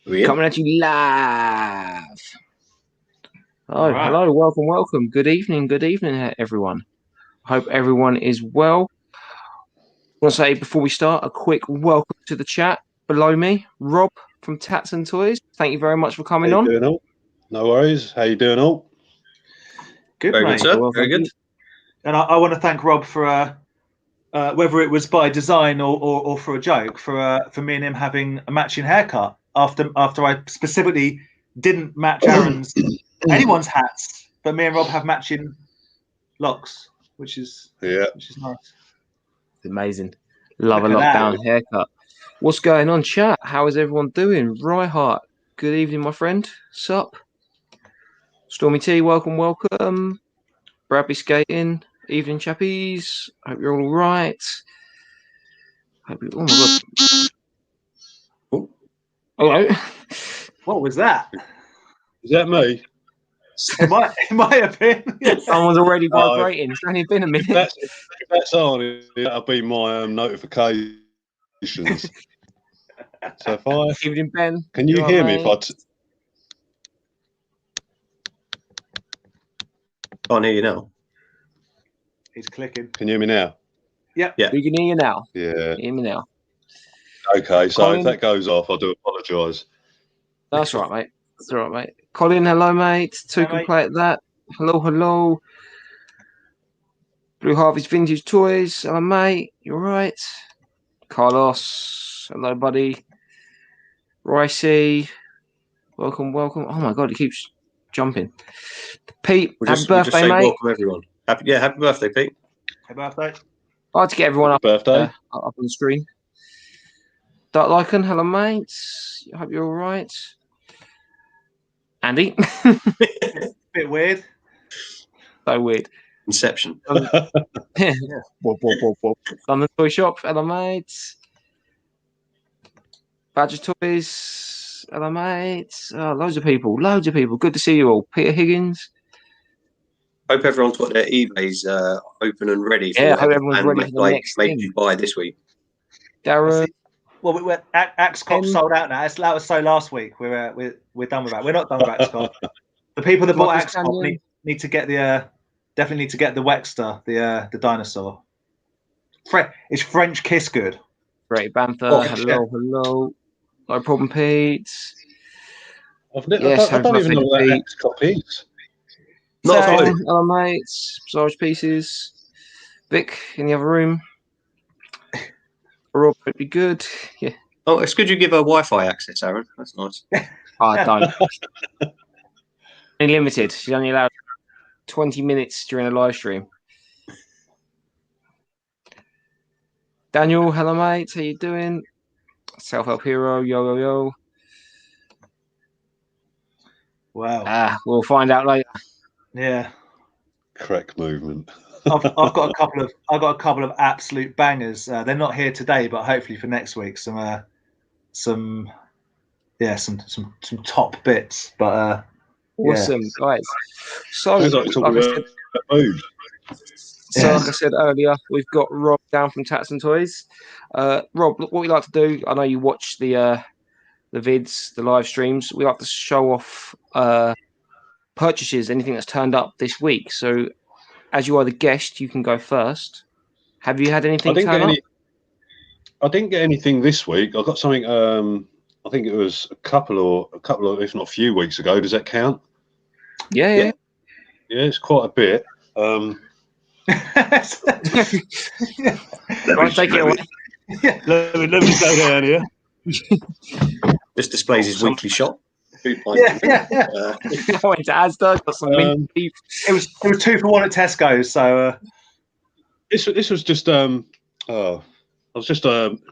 Coming at you live. Oh, right. Hello, welcome. Good evening, everyone. Hope everyone is well. I want to say before we start, a quick welcome to the chat. Below me, Rob from Tats and Toys. Thank you very much for coming on. How you doing, all? No worries. How you doing, all? Good, Very mate. good, sir. Well, Very good. And I want to thank Rob for whether it was by design or for a joke for me and him having a matching haircut after I specifically didn't match anyone's hats, but me and Rob have matching locks, which is nice. It's amazing. Love Look a at lockdown haircut. What's going on, chat? How is everyone doing? Ryhart, good evening, my friend. Sup? Stormy T, welcome. Bradley Skating, evening, chappies. Hope you're all right. Oh my god. Oh. Hello. What was that? Is that me? It might have been. Someone's already vibrating. It's only been a minute. If that's on, that'll be my notifications. So if I Evening, Ben. can you hear me? If I Can't hear you now. He's clicking. can you hear me now? Yep. Yeah. We can hear you now. Yeah. Hear me now. Okay. So Colin? if that goes off, I do apologise. That's all right, mate. That's all right, mate. Colin, hello, mate. Two Hi, can mate. play at that. Hello. Blue Harvest Vintage Toys. Hello, mate. You all right? Carlos. Hello, buddy. Ricey. Welcome. Oh, my God. He keeps jumping. Pete, happy birthday, mate. Welcome, everyone. Happy birthday, Pete. Happy birthday. I'd like to get everyone up Birthday. on the screen. Dark Lycan, hello, mate. I hope you're all right. Andy. Bit weird. So weird. Inception. Yeah. London Toy Shop, hello, mate. Badger Toys, hello, mate. Oh, loads of people. Good to see you all. Peter Higgins. Hope everyone's got their eBays open and ready for Yeah, I hope whatever everyone's plan ready for the next make thing. you buy this week. Darren. Well, Axcop sold out now. That was so last week. We're done with that. We're not done with Axcop. The people that bought Axcop need to get definitely need to get the Wexter, the dinosaur. It's French kiss good. Great Banther. Oh, hello. No problem, Pete. I don't even know what that X-Cop is. Not Sam, a clue. hello, mates. Bizarre Pieces. Vic in the other room. Rob would be good. Yeah. Oh, it's good you give her Wi-Fi access, Aaron. That's nice. I don't. Only limited. She's only allowed 20 minutes during a live stream. Daniel, hello, mate. How you doing? Self-help hero, yo. Wow. We'll find out later. Yeah. Correct movement. I've got a couple of absolute bangers. They're not here today, but hopefully for next week, some top bits. But awesome, guys. So, like I said earlier, we've got Rob down from Tats and Toys. Rob, what we like to do, I know you watch the vids, the live streams. We like to show off purchases, anything that's turned up this week. So, as you are the guest, you can go first. Have you had anything turn up? I didn't get anything this week. I got something. I think it was a couple of, if not a few weeks ago. Does that count? Yeah. Yeah, it's quite a bit. Right, take it away. Let me go down here. This displays his weekly shop. I went to Asda, got some mint beef. It was 2 for 1 at Tesco. So this was just I was just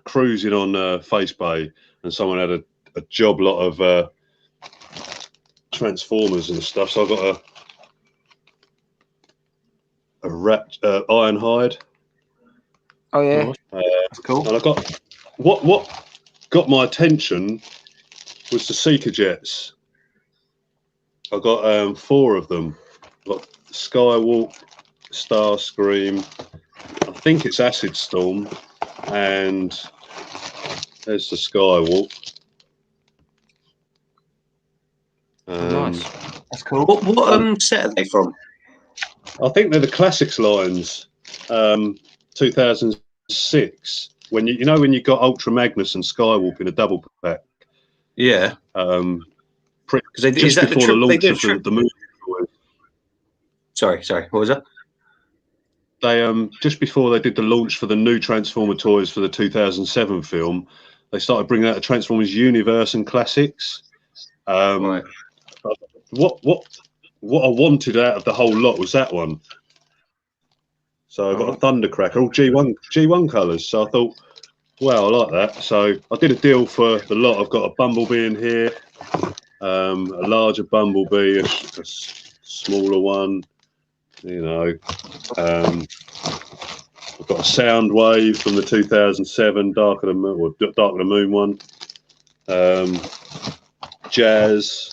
cruising on Facebook, and someone had a job lot of Transformers and stuff. So I got a wrapped Ironhide. Oh yeah, that's cool. And I got what got my attention was the Seeker Jets. I got 4 of them. I got Skywalk, Starscream. I think it's Acid Storm, and there's the Skywalk. Nice. That's cool. What set are they from? I think they're the classics lines, 2006. When you know when you got Ultra Magnus and Skywalk in a double pack. Yeah. Just before the launch of the movie. Sorry. What was that? They just before they did the launch for the new Transformer toys for the 2007 film, they started bringing out the Transformers Universe and Classics. Right. What I wanted out of the whole lot was that one. So I got a Thundercracker, all G1 colours. So I thought, well, I like that. So I did a deal for the lot. I've got a Bumblebee in here, a larger Bumblebee, a smaller one. You know, I've got a Soundwave from the 2007 Dark of the Moon one. Jazz.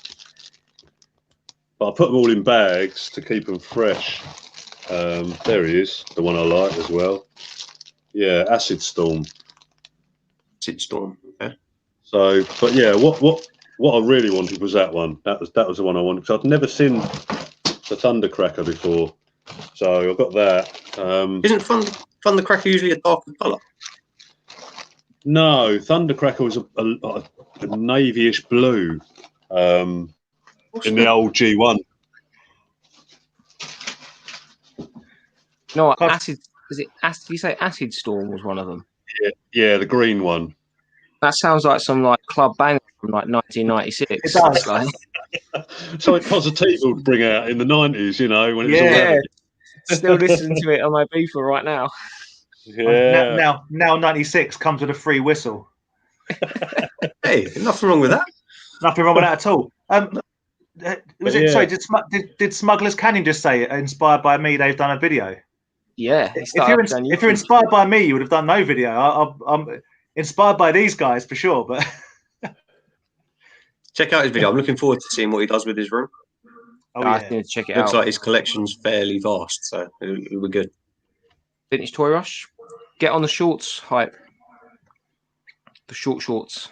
But I put them all in bags to keep them fresh. There he is, the one I like as well. Yeah, Acid Storm. Okay. So, but yeah, what I really wanted was that one. That was the one I wanted because I'd never seen the Thundercracker before. So I got that. Isn't Thundercracker usually a darker colour? No, Thundercracker was a navy-ish blue in the old G1. No, Acid. Is it Acid? You say Acid Storm was one of them? Yeah, the green one. That sounds like some like club banger from like 1996. It does. Like... Something positive would bring out in the 90s, you know, when it was all happening. Still listening to it on my beefer right now. Yeah. Now 96 comes with a free whistle. Hey, nothing wrong with that. Nothing wrong with that at all. Sorry, did Smuggler's Canyon just say it? Inspired by me, they've done a video. Yeah. If you're inspired by me, you would have done no video. I'm inspired by these guys for sure. But check out his video. I'm looking forward to seeing what he does with his room. I need to check it out. Looks like his collection's fairly vast, so it'll be good. Vintage Toy Rush. Get on the shorts hype. The shorts.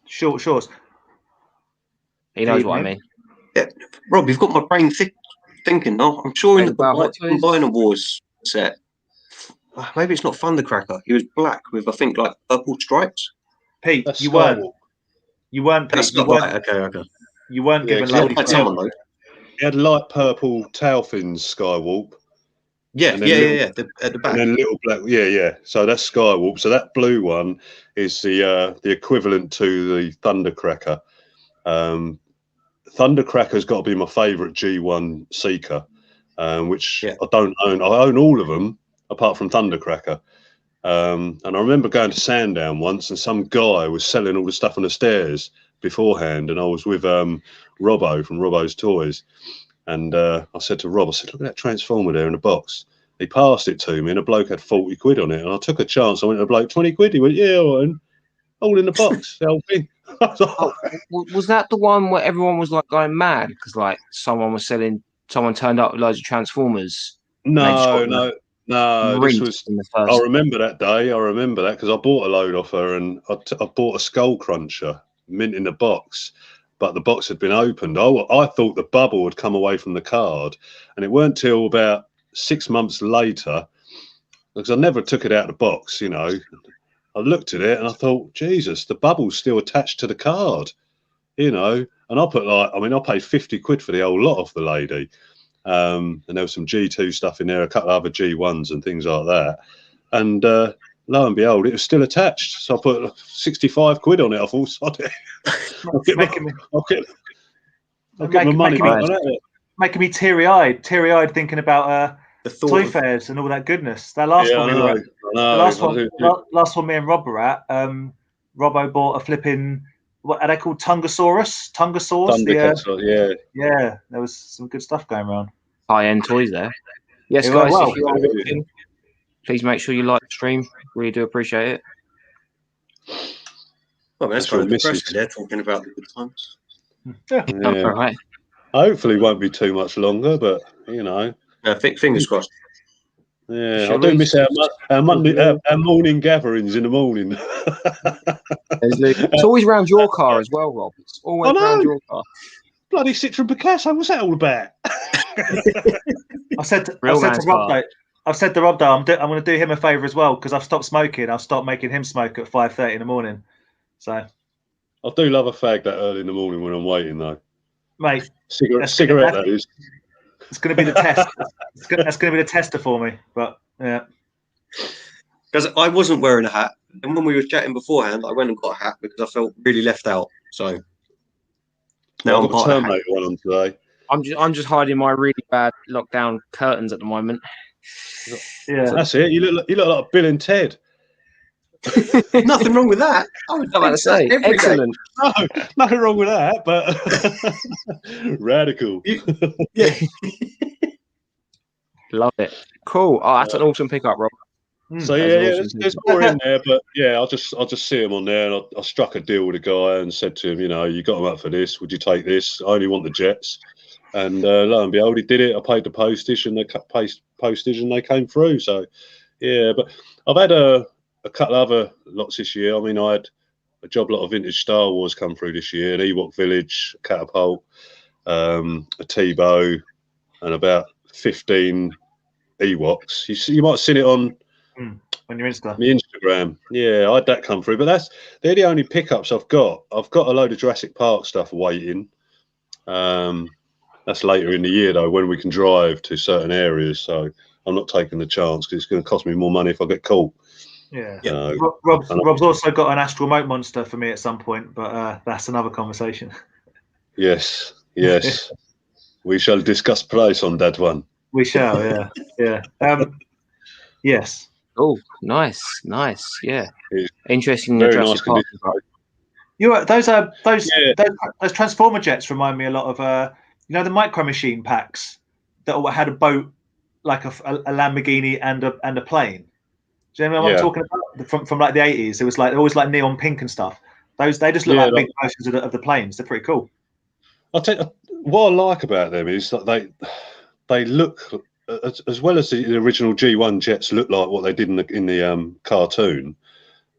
Short shorts. He knows what I mean. Yeah, Rob, you've got my brain thinking. No, I'm sure in the Combiner Wars set, maybe it's not Thundercracker. He was black with I think like purple stripes. Pete, That's you weren't. You weren't. Pete, that's not right. Okay. You weren't given lovely. He had light purple tail fins, Skywalk. Yeah. At the back. And then little black. Yeah. So that's Skywalk. So that blue one is the equivalent to the Thundercracker. Thundercracker's got to be my favourite G1 Seeker, which I don't own. I own all of them apart from Thundercracker. And I remember going to Sandown once, and some guy was selling all the stuff on the stairs beforehand, and I was with Robbo from Robbo's Toys, and I said to Rob, I said, look at that Transformer there in the box. He passed it to me, and a bloke had 40 quid on it, and I took a chance. I went to the bloke, 20 quid. He went, yeah, all in the box, the whole thing. Was that the one where everyone was like going mad because like someone turned up with loads of Transformers? No. This was. I remember that day. I remember that because I bought a load off her, and I bought a Skull Cruncher mint in the box, but the box had been opened. I thought the bubble had come away from the card, and it weren't till about 6 months later, because I never took it out of the box. You know, I looked at it and I thought, Jesus, the bubble's still attached to the card. You know, and I paid 50 quid for the whole lot off the lady. And there was some G2 stuff in there, a couple of other G1s and things like that. And lo and behold, it was still attached. So I put 65 quid on it. I thought, sod it. I'll get my money back on that. Making me teary-eyed thinking about the toy fairs and all that goodness. That last last one me and Rob were at, Robbo bought a flipping, what are they called? Tungosaurus? Yeah, there was some good stuff going around. High-end toys there. Yes, guys, if you are watching, please make sure you like the stream. Really do appreciate it. Well, that's kind of depressing. They're talking about the good times. Yeah. All right. Hopefully, it won't be too much longer, but you know. Fingers crossed. Yeah, I do miss our morning gatherings in the morning. It's always around your car as well, Rob. It's always around your car. bloody Citroen Picasso. What's that all about? I've said to Rob though. I've said to Rob though, I'm going to do him a favour as well because I've stopped smoking. I'll stop making him smoke at 5:30 in the morning. So I do love a fag that early in the morning when I'm waiting though. Mate, cigarette that is. It's going to be the test. That's going to be the tester for me. But yeah, because I wasn't wearing a hat, and when we were chatting beforehand, I went and got a hat because I felt really left out. So now I've got the Terminator one on today. I'm just hiding my really bad lockdown curtains at the moment. Yeah, that's it. You look like Bill and Ted. Nothing wrong with that. I was about to say, excellent. No, nothing wrong with that, but radical. Yeah, love it. Cool. Oh, that's an awesome pickup, Rob. So there's more in there, but yeah, I'll just see him on there, and I struck a deal with a guy and said to him, you know, you got him up for this. Would you take this? I only want the Jets. And lo and behold, he did it. I paid the postage, and they cut postage, and they came through. So yeah, but I've had a couple other lots this year. I mean, I had a job lot of vintage Star Wars come through this year, an Ewok Village, a catapult, a T-bow, and about 15 Ewoks. You might have seen it on your Instagram. Yeah, I had that come through. But they're the only pickups I've got. I've got a load of Jurassic Park stuff waiting. That's later in the year, though, when we can drive to certain areas. So I'm not taking the chance because it's going to cost me more money if I get caught. Yeah. Rob's also got an Astral Moat Monster for me at some point, but that's another conversation. Yes. We shall discuss price on that one. We shall, yeah. Yes. Oh, nice. Yeah. Interesting. Very nice condition. Those Transformer jets remind me a lot of the Micro Machine packs that had a boat like a Lamborghini and a plane. Do you know what I'm talking about? From like the 80s, it was like always like neon pink and stuff. They just look like big versions of the planes. They're pretty cool. I'll tell you what I like about them is that they look as well as the original G1 jets look like what they did in the cartoon.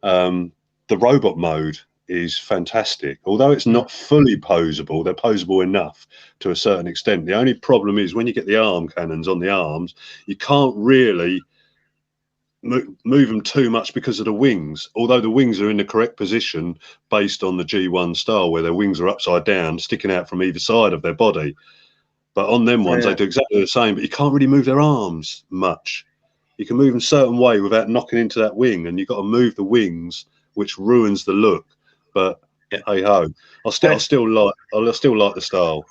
The robot mode is fantastic. Although it's not fully posable, they're posable enough to a certain extent. The only problem is when you get the arm cannons on the arms, you can't really move them too much because of the wings, although the wings are in the correct position based on the G1 style where their wings are upside down sticking out from either side of their body. But on them ones they do exactly the same, but you can't really move their arms much. You can move them a certain way without knocking into that wing, and you've got to move the wings, which ruins the look. But hey ho, I still like the style.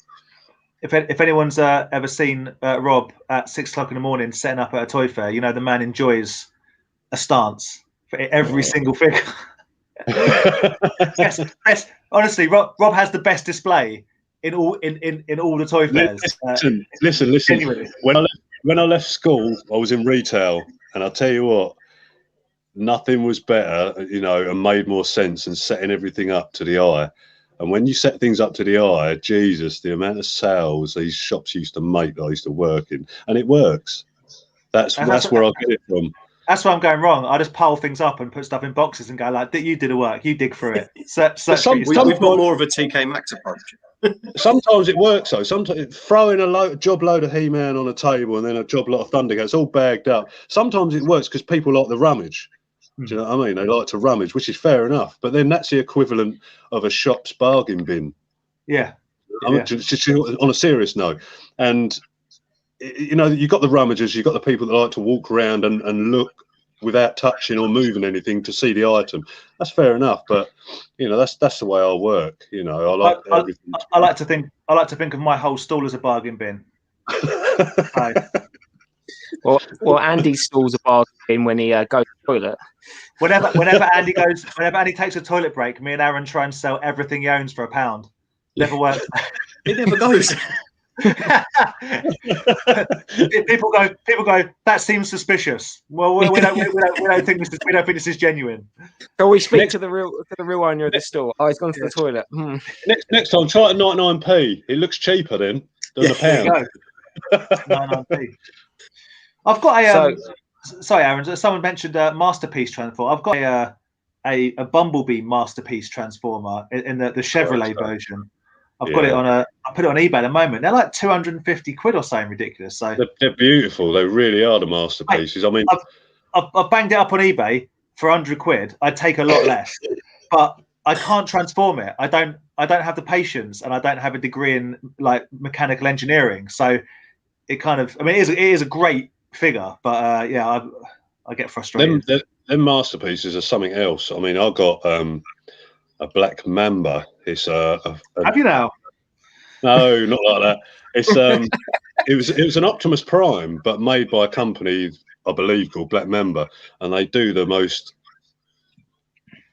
If anyone's ever seen Rob at 6 o'clock in the morning setting up at a toy fair, the man enjoys a stance for every single figure. yes. Honestly, Rob has the best display in all the toy fairs. Listen. Genuinely. When I left school, I was in retail, and I'll tell you what, nothing was better, and made more sense than setting everything up to the eye. And when you set things up to the eye, Jesus, the amount of sales these shops used to make that I used to work in, and it works. That's where I get it from. That's where I'm going wrong. I just pile things up and put stuff in boxes and go like, "You did the work. You dig through it." We've got more of a TK Maxx approach. Sometimes it works though. Sometimes throwing a job load of He-Man on a table and then a job lot of Thundercats all bagged up. Sometimes it works because people like the rummage. Do you know what I mean? They like to rummage, which is fair enough. But then that's the equivalent of a shop's bargain bin. Yeah. Just on a serious note. And you've got the rummagers, you've got the people that like to walk around and look without touching or moving anything to see the item. That's fair enough, but that's the way I work. I like everything. I like to think of my whole stall as a bargain bin. Well, Andy's stall's a bargain bin when he goes to the toilet. Whenever Andy takes a toilet break, me and Aaron try and sell everything he owns for £1. Never works. It never goes. People go. That seems suspicious. Well, we don't think this is genuine. Can we speak to the real owner of the store? Oh, he's gone to the toilet. Next time, try it 99p. It looks cheaper then than a pound. 99p. I've got a. Sorry, Aaron. Someone mentioned Masterpiece Transformer. I've got a Bumblebee Masterpiece Transformer in the Chevrolet version. I've got it on I put it on eBay at the moment. They're like 250 quid or something ridiculous. So they're beautiful. They really are the masterpieces. I mean, I've banged it up on eBay for 100 quid. I'd take a lot less, but I can't transform it. I don't have the patience, and I don't have a degree in like mechanical engineering. So it kind of, I mean, it is a great figure, but yeah, I get frustrated. Them masterpieces are something else. I mean, I got a black mamba. It's have you now? No, not like that. It's it was an Optimus Prime, but made by a company I believe called Black Mamba, and they do the most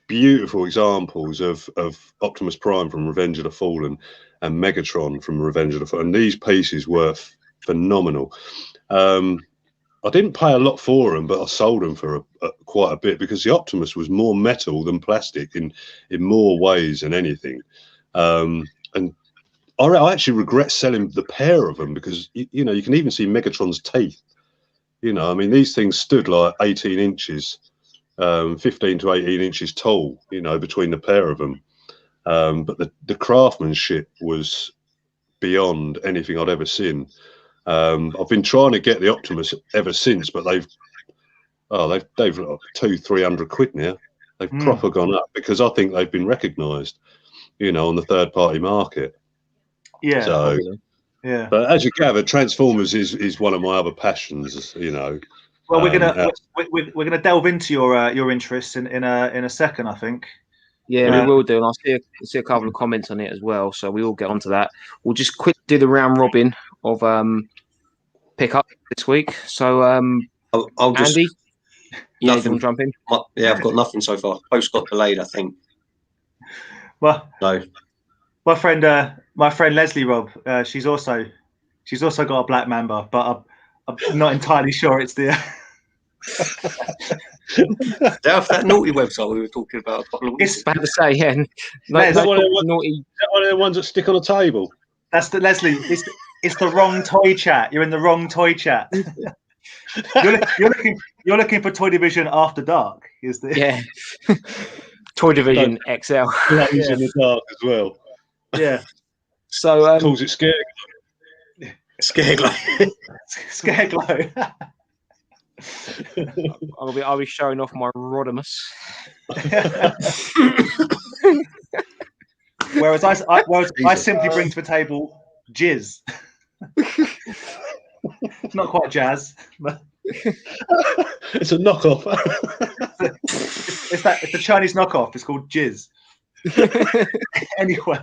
beautiful examples of Optimus Prime from Revenge of the Fallen and Megatron from Revenge of the Fallen. And these pieces were phenomenal. I didn't pay a lot for them, but I sold them for quite a bit because the Optimus was more metal than plastic in more ways than anything. And I actually regret selling the pair of them because, you know, you can even see Megatron's teeth. You know, I mean, these things stood like 18 inches, 15 to 18 inches tall, you know, between the pair of them. But the craftsmanship was beyond anything I'd ever seen. I've been trying to get the Optimus ever since, but they've 200-300 quid now. They've proper gone up because I think they've been recognised, you know, on the third party market. Yeah. So, yeah. But as you gather, Transformers is one of my other passions, you know. Well, we're gonna delve into your interests in a second, I think. Yeah, we will do, and I'll see a couple of comments on it as well. So we will get onto that. We'll just quick do the round robin of pickup this week. So I'll just Andy, yeah, you want to jump in? Yeah, I've got nothing so far. Post got delayed, I think. Well, no. My friend Leslie Rob, she's also got a black mamba, but I'm not entirely sure it's the. That naughty website we were talking about a couple of weeks ago. I have to say, yeah. Is that one of the ones that stick on a table? That's the Leslie. It's the wrong toy chat. You're in the wrong toy chat. you're looking for Toy Division After Dark. Is the Toy Division XL? In the dark as well. Yeah. So calls it Scare Glow. Scare Glow. I'll be showing off my Rodimus. Whereas I simply bring to the table jizz. Not quite jazz, but it's a knockoff. It's the Chinese knockoff. It's called jizz. Anyway,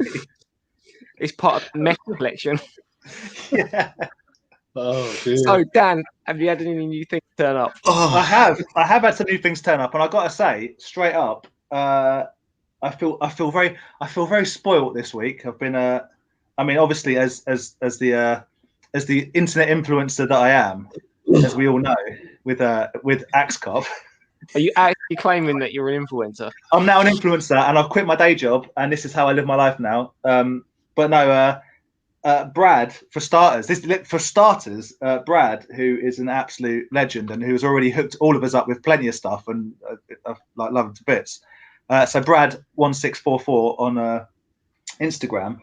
it's part of the M.A.S.K collection. Yeah. Oh dear. So Dan, have you had any new things turn up? Oh. I have had some new things turn up, and I got to say straight up, I feel very spoiled this week. I've been I mean, obviously as the internet influencer that I am, as we all know, with M.A.S.K. Are you actually claiming that you're an influencer? I'm now an influencer, and I've quit my day job, and this is how I live my life now. But no, Brad, for starters, Brad, who is an absolute legend and who has already hooked all of us up with plenty of stuff, and like love him to bits. So Brad 1644 on Instagram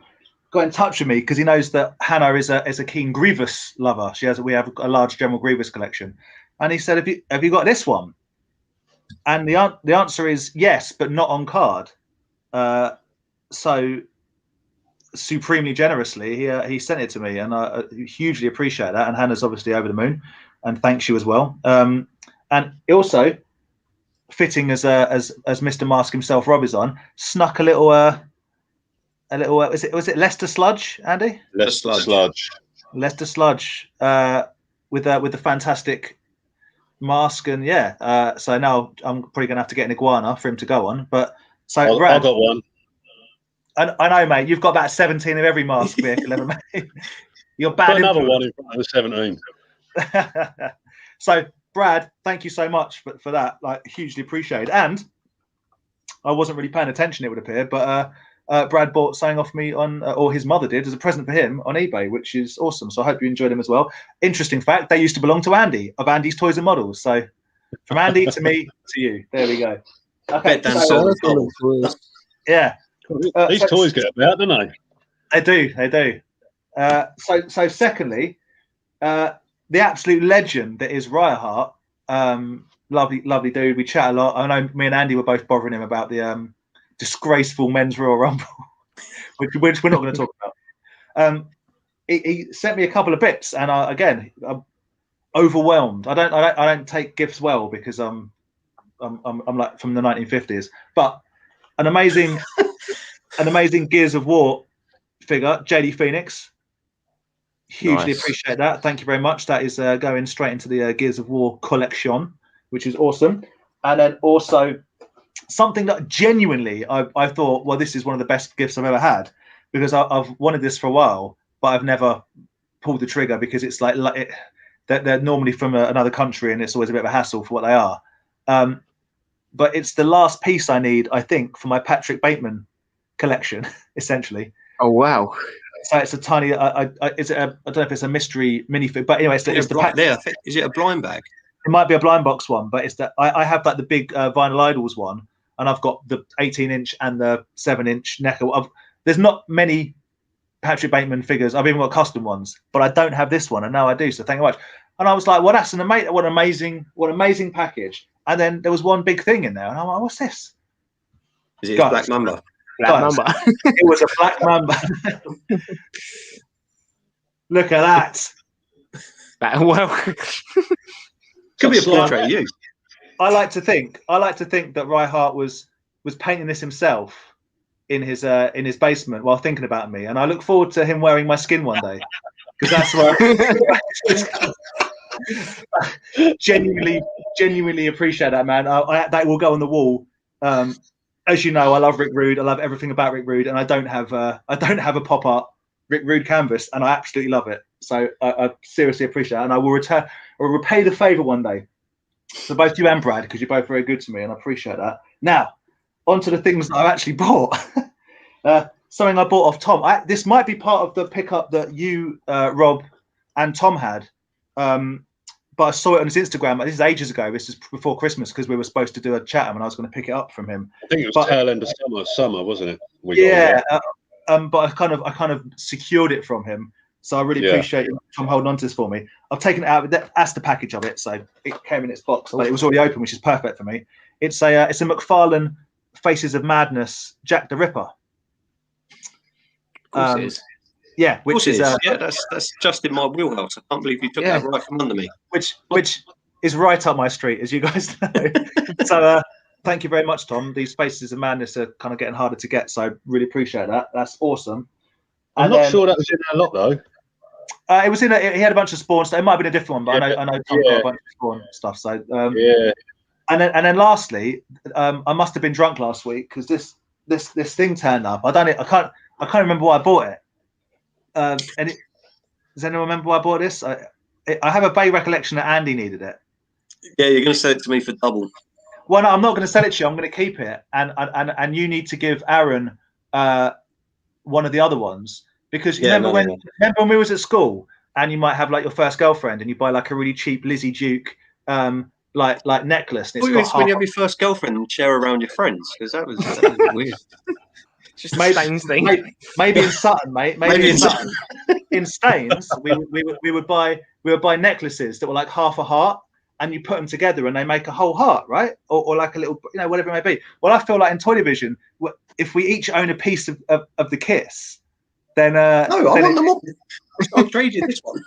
got in touch with me because he knows that Hannah is a keen Grievous lover. We have a large General Grievous collection, and he said, "Have you got this one?" And the answer is yes, but not on card. So supremely generously, he sent it to me, and I hugely appreciate that. And Hannah's obviously over the moon, and thanks you as well. And also, fitting as Mr. M.A.S.K himself, Rob is on, snuck a little was it Leicester Sludge, Andy? Leicester Sludge. Leicester Sludge with the fantastic M.A.S.K, and so now I'm probably gonna have to get an iguana for him to go on. But so Brad, I got one. I know, mate. You've got about 17 of every M.A.S.K vehicle ever made. You're bad. Put another one in front of the 17. So, Brad, thank you so much for that. Like, hugely appreciated. And I wasn't really paying attention, it would appear, but Brad bought something off me or his mother did, as a present for him on eBay, which is awesome. So I hope you enjoyed them as well. Interesting fact: they used to belong to Andy of Andy's Toys and Models. So, from Andy to me to you. There we go. Okay. Yeah. These toys get about, don't They do. So secondly, the absolute legend that is Riot lovely dude. We chat a lot. I know me and Andy were both bothering him about the disgraceful men's Royal Rumble, which we're not going to talk about. He sent me a couple of bits, and I'm overwhelmed. I don't take gifts well because I'm like from the 1950s, but an amazing Gears of War figure, JD Phoenix. Hugely appreciate that. Thank you very much. That is going straight into the Gears of War collection, which is awesome. And then also something that genuinely I thought, well, this is one of the best gifts I've ever had, because I've wanted this for a while, but I've never pulled the trigger because it's like they're normally from another country and it's always a bit of a hassle for what they are. But it's the last piece I need, I think, for my Patrick Bateman collection, essentially. Oh, wow. So it's a tiny. I don't know if it's a mystery minifig, but anyway, it's the pack. There. Is it a blind bag? It might be a blind box one, but it's that I have like the big Vinyl Idols one, and I've got the 18-inch and the 7-inch NECA. There's not many Patrick Bateman figures. I've even got custom ones, but I don't have this one, and now I do. So thank you very much. And I was like, well, that's what an amazing package. And then there was one big thing in there, and I'm like, what's this? Is it a Black Mamba? Black Mamba. It was a Black Mamba. Look at that. Well, could be a portrait of you. I like to think that Reihart was painting this himself in his basement while thinking about me, and I look forward to him wearing my skin one day, because that's where genuinely appreciate that, man. That will go on the wall. As you know, I love Rick Rude. I love everything about Rick Rude, and I don't have a pop art Rick Rude canvas, and I absolutely love it. So I seriously appreciate it, and I will repay the favor one day. So both you and Brad, because you're both very good to me, and I appreciate that. Now, on to the things that I've actually bought. Something I bought off Tom. This might be part of the pickup that you, Rob, and Tom had. But I saw it on his Instagram. This is ages ago. This is before Christmas, because we were supposed to do a chat, and I was going to pick it up from him. I think it was tail end of summer, wasn't it? But I kind of secured it from him. So I really appreciate Tom holding on to this for me. I've taken it out. That's the package of it. So it came in its box, but it was already open, which is perfect for me. It's a McFarlane Faces of Madness Jack the Ripper. Of course it is. Yeah, which is that's just in my wheelhouse. I can't believe you took that right from under me. Which is right up my street, as you guys know. So thank you very much, Tom. These Faces of Madness are kind of getting harder to get, so I really appreciate that. That's awesome. I'm not sure that was in our lot though. It was in. He had a bunch of Spawn stuff. It might have been a different one, but I know Tom got a bunch of Spawn stuff. So And then lastly, I must have been drunk last week, because this thing turned up. I can't remember why I bought it. Does anyone remember why I bought this? I have a vague recollection that Andy needed it. Yeah, you're going to sell it to me for double. Well, no, I'm not going to sell it to you. I'm going to keep it, and you need to give Aaron one of the other ones, because remember when we was at school, and you might have like your first girlfriend, and you buy like a really cheap Lizzie Duke like necklace. And it's when you have your first girlfriend and share around your friends, because that was weird. Just thing. Maybe in Sutton, mate. Maybe in Sutton. In Staines, we would buy necklaces that were like half a heart, and you put them together and they make a whole heart, right? Or like a little, whatever it may be. Well, I feel like in Toy Division, if we each own a piece of the kiss, then I want them all. I'll trade you this one.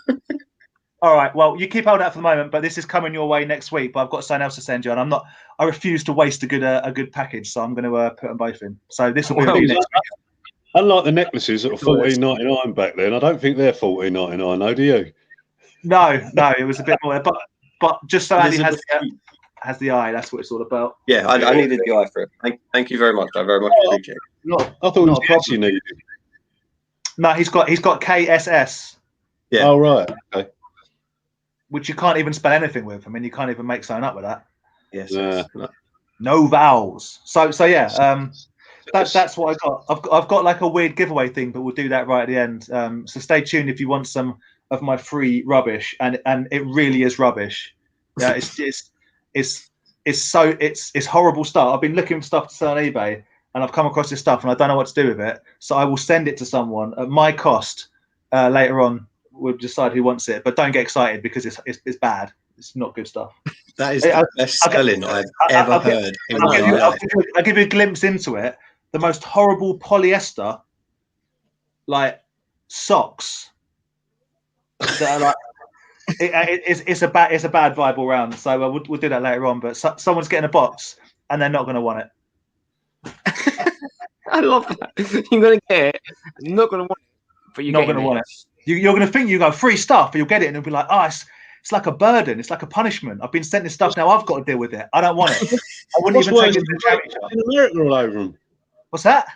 All right. Well, you keep holding out for the moment, but this is coming your way next week. But I've got something else to send you, and I refuse to waste a good package, so I'm going to put them both in. So this will be next week. Unlike the necklaces that were $14.99 back then, I don't think they're $14.99. No, do you? No, it was a bit more. But just so Andy has the eye, that's what it's all about. Yeah, I needed the eye for it. Thank you very much. I very much appreciate it. I thought it was Tats you needed. No, he's got KSS. Yeah. Oh right. Okay. Which you can't even spell anything with. I mean, you can't even make something up with that. Yes. No vowels. So yeah. That's what I got. I've got like a weird giveaway thing, but we'll do that right at the end. So stay tuned if you want some of my free rubbish, and it really is rubbish. Yeah, it's horrible stuff. I've been looking for stuff to sell on eBay, and I've come across this stuff and I don't know what to do with it. So I will send it to someone at my cost. Later on, we'll decide who wants it. But don't get excited because it's bad. It's not good stuff. That is the best spelling I've ever heard in my life. I'll give you a glimpse into it. The most horrible polyester, like socks, that are like it's a bad vibe all round. So we'll do that later on. But someone's getting a box and they're not going to want it. I love that. You're going to get it. You're not going to want it, but you're not going to want it. You're going to think you go free stuff, but you'll get it and it'll be like, oh, it's like a burden. It's like a punishment. I've been sent this stuff. Now I've got to deal with it. I don't want it. I wouldn't even take it to charity shop. Captain America all over them. What's that?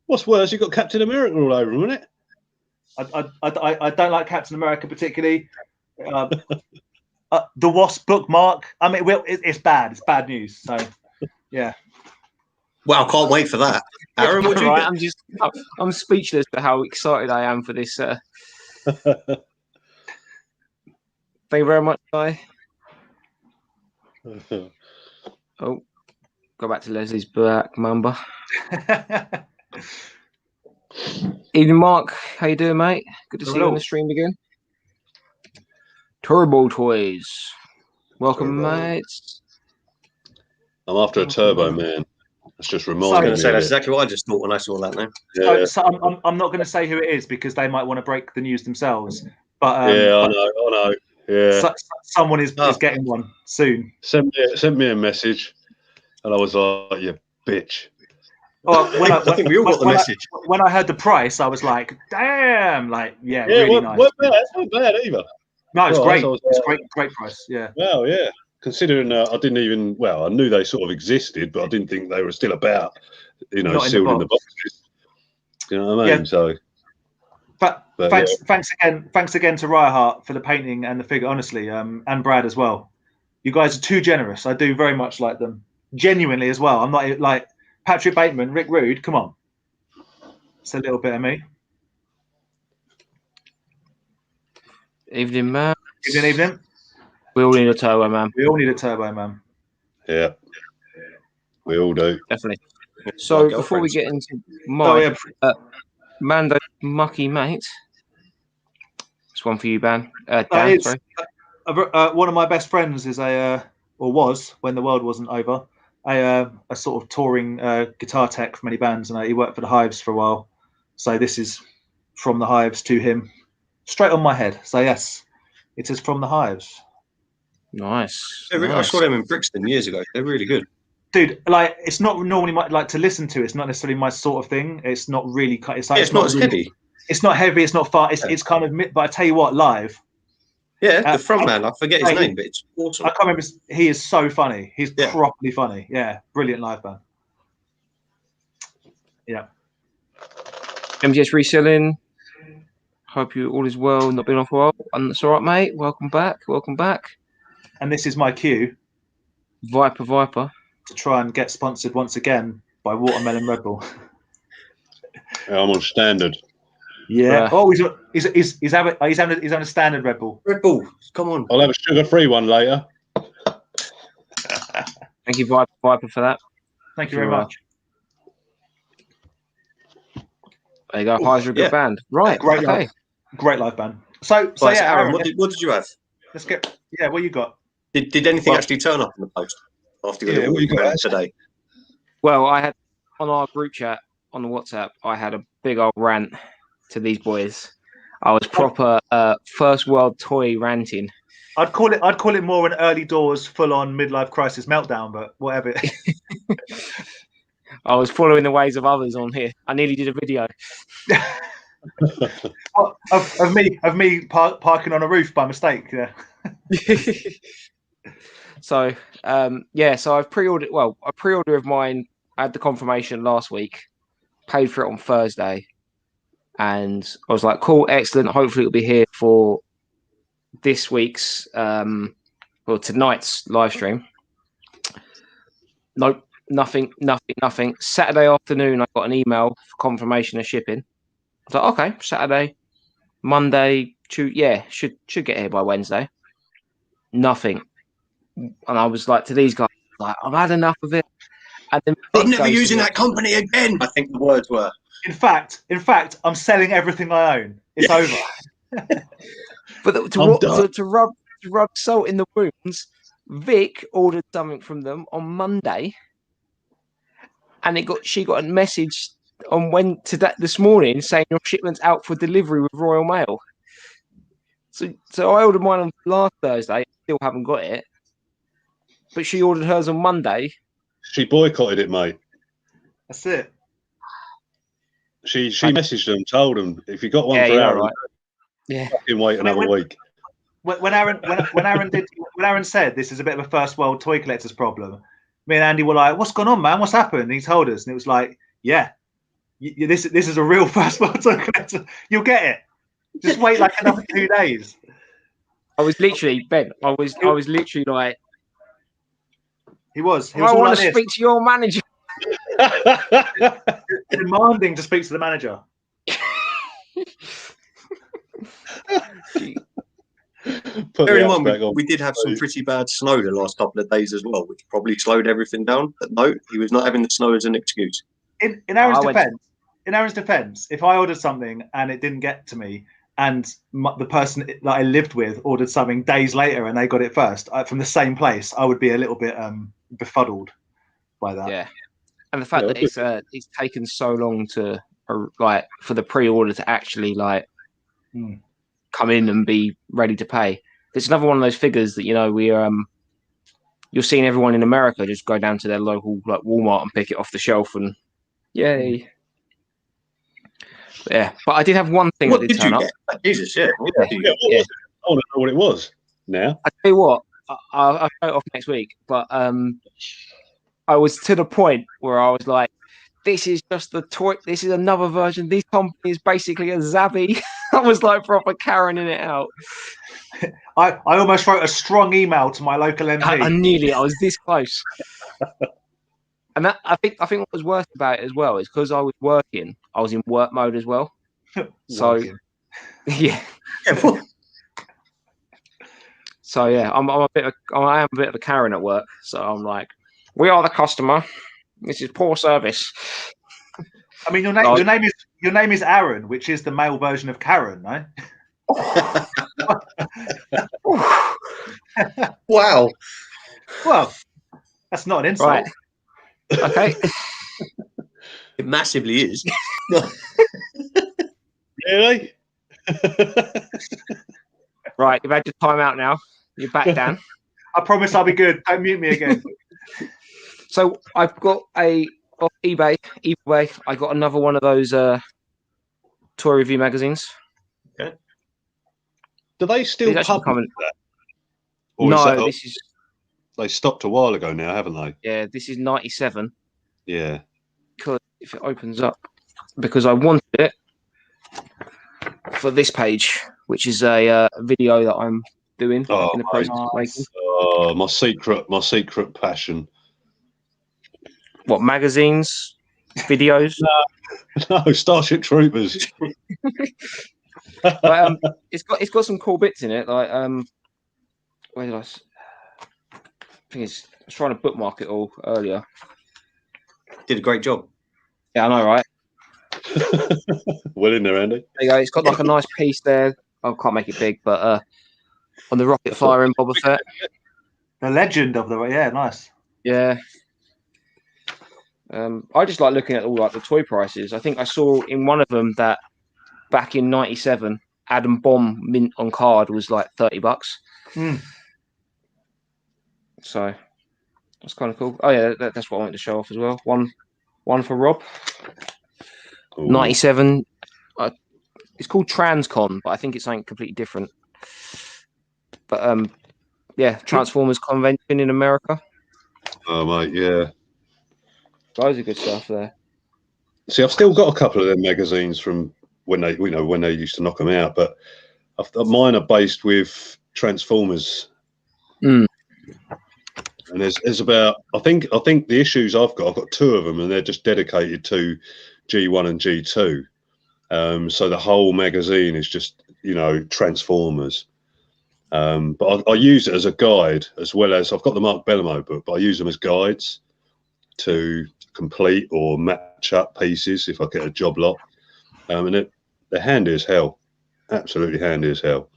What's worse? You've got Captain America all over them, isn't it? I don't like Captain America particularly. The Wasp bookmark. I mean, it's bad. It's bad news. So, yeah. Well, I can't wait for that. Aaron, what do you I'm speechless at how excited I am for this. Thank you very much, Guy. Oh, go back to Leslie's back, Mamba. Evening, Mark. How you doing, mate? Good to see you on the stream again. Turbo Toys. Welcome, mates. I'm after a Turbo Man. That's just reminding me. I was going to say that's exactly what I just thought when I saw that name. Yeah. So I'm not going to say who it is because they might want to break the news themselves. But I know. Yeah. Someone is getting one soon. Send me a message, and I was like, "You bitch." Oh, I think we all got the message. When I heard the price, I was like, "Damn!" Like, yeah, Yeah, really nice. Not bad either. No, it's great. It's great price. Yeah. Well, yeah. Considering I didn't even I knew they sort of existed, but I didn't think they were still about. Sealed in the boxes. You know what I mean? Yeah. So. But thanks again to Riot for the painting and the figure, honestly, and Brad as well. You guys are too generous. I do very much like them, genuinely as well. I'm not like Patrick Bateman, Rick Rude. Come on, it's a little bit of me. Evening, man. Evening. We all need a Turbo Man. We all need a Turbo Man. Yeah, we all do. Definitely. So before we get into my Mando Mucky Mate, it's one for you, Dan. Dan, sorry. One of my best friends is was when the world wasn't over, a sort of touring guitar tech for many bands, and he worked for the Hives for a while. So this is from the Hives to him, straight on my head. So yes, it is from the Hives. Nice. I saw them in Brixton years ago. They're really good. Dude, like it's not normally like to listen to. It's not necessarily my sort of thing. It's not really. It's not as heavy. It's not heavy. It's not far. It's kind of. But I tell you what, live. Yeah, the front man. I forget his name, but it's awesome. I can't remember. He is so funny. He's properly funny. Yeah, brilliant live band. Yeah. MGS reselling. Hope you all is well. Not been off a while. And it's all right, mate. Welcome back. And this is my cue. Viper. To try and get sponsored once again by Watermelon Red Bull. I'm on standard. Yeah. Oh, he's having a standard Red Bull. Red Bull, come on. I'll have a sugar-free one later. Thank you, Viper, for that. Thank you very much. There you go. Highs are a good band. Right. Great live band. So Aaron, what did you have? Let's get. Yeah, what you got? Did anything actually turn up in the post after you got today? Well, I had on our group chat on the WhatsApp. I had a big old rant to these boys. I was proper first world toy ranting. I'd call it more an early doors full on midlife crisis meltdown, but whatever. I was following the ways of others on here. I nearly did a video of me parking on a roof by mistake. Yeah. So so I've pre-ordered. Well, a pre-order of mine. I had the confirmation last week. Paid for it on Thursday, and I was like, "Cool, excellent. Hopefully, it'll be here for this week's tonight's live stream." Nope, nothing. Saturday afternoon, I got an email for confirmation of shipping. I was like, "Okay, Saturday, Monday, Tuesday, should get here by Wednesday." Nothing. And I was like to these guys, like, I've had enough of it. And then I'm never using that company again. I think the words were. In fact, I'm selling everything I own. It's over. But to rub salt in the wounds, Vic ordered something from them on Monday, and she got a message this morning saying your shipment's out for delivery with Royal Mail. So I ordered mine on last Thursday. Still haven't got it, but she ordered hers on Monday. She boycotted it, mate. That's it. She messaged them, told them if you got one for Aaron, right. Yeah, fucking wait another week. When Aaron said this is a bit of a first world toy collector's problem, me and Andy were like, "What's going on, man? What's happened?" And he told us, and it was like, "Yeah, this is a real first world toy collector. You'll get it. Just wait like another 2 days." I was literally Ben. I was literally like, he was. I want to speak to your manager. Demanding to speak to the manager. Bear in mind, we did have some pretty bad snow the last couple of days as well, which probably slowed everything down. But no, he was not having the snow as an excuse. In Aaron's defense, if I ordered something and it didn't get to me, and the person that I lived with ordered something days later and they got it first from the same place, I would be a little bit befuddled by that. Yeah. And the fact that it's taken so long to for the pre-order to actually come in and be ready to pay. It's another one of those figures that you're seeing everyone in America just go down to their local Walmart and pick it off the shelf and yay. Yeah, but I did have one thing that did turn up. Jesus, yeah. I want to know what it was now. I tell you what, I'll show it off next week. But I was to the point where I was like, this is just the toy. This is another version. This company is basically a Zabby. I was like proper Karening it out. I almost wrote a strong email to my local MP. I was this close. And that I think what was worse about it as well is because I was working. I was in work mode as well. So yeah. So yeah, I am a bit of a Karen at work. So I'm like, we are the customer. This is poor service. I mean, your name is Aaron, which is the male version of Karen, no? Wow. Well, that's not an insult. Right. Okay. It massively is. Really? Right, you've had your time out now. You're back down. I promise I'll be good. Don't mute me again. So I've got off eBay. I got another one of those toy review magazines. Okay. Do they still publish that? Or no, this is. They stopped a while ago now, haven't they? Yeah, this is 97. Yeah. Because if it opens up, because I wanted it for this page, which is a video that I'm doing in the process of making. Oh, my secret passion. What, magazines, videos? No, Starship Troopers. But, it's got some cool bits in it. Like where did I was trying to bookmark it all earlier. Did a great job. Yeah, I know, right? Well in there, Andy. There you go. It's got like a nice piece there. I can't make it big, but on the rocket fire in Boba Fett. The legend of nice. Yeah. I just like looking at all the toy prices. I think I saw in one of them that back in 97, Adam Bomb mint on card was like $30. So that's kind of cool. Oh yeah, that's what I wanted to show off as well. One for Rob. Ooh. 97. It's called Transcon, but I think it's something completely different. But yeah, Transformers Convention in America. Oh mate, yeah. Loads of good stuff there. See, I've still got a couple of them magazines from when they used to knock them out, but mine are based with Transformers. And there's about I think the issues I've got two of them, and they're just dedicated to G1 and G2. So the whole magazine is just Transformers. But I use it as a guide as well as I've got the Mark Bellamo book, but I use them as guides. to complete or match up pieces if I get a job lot. And they're handy as hell, absolutely handy as hell.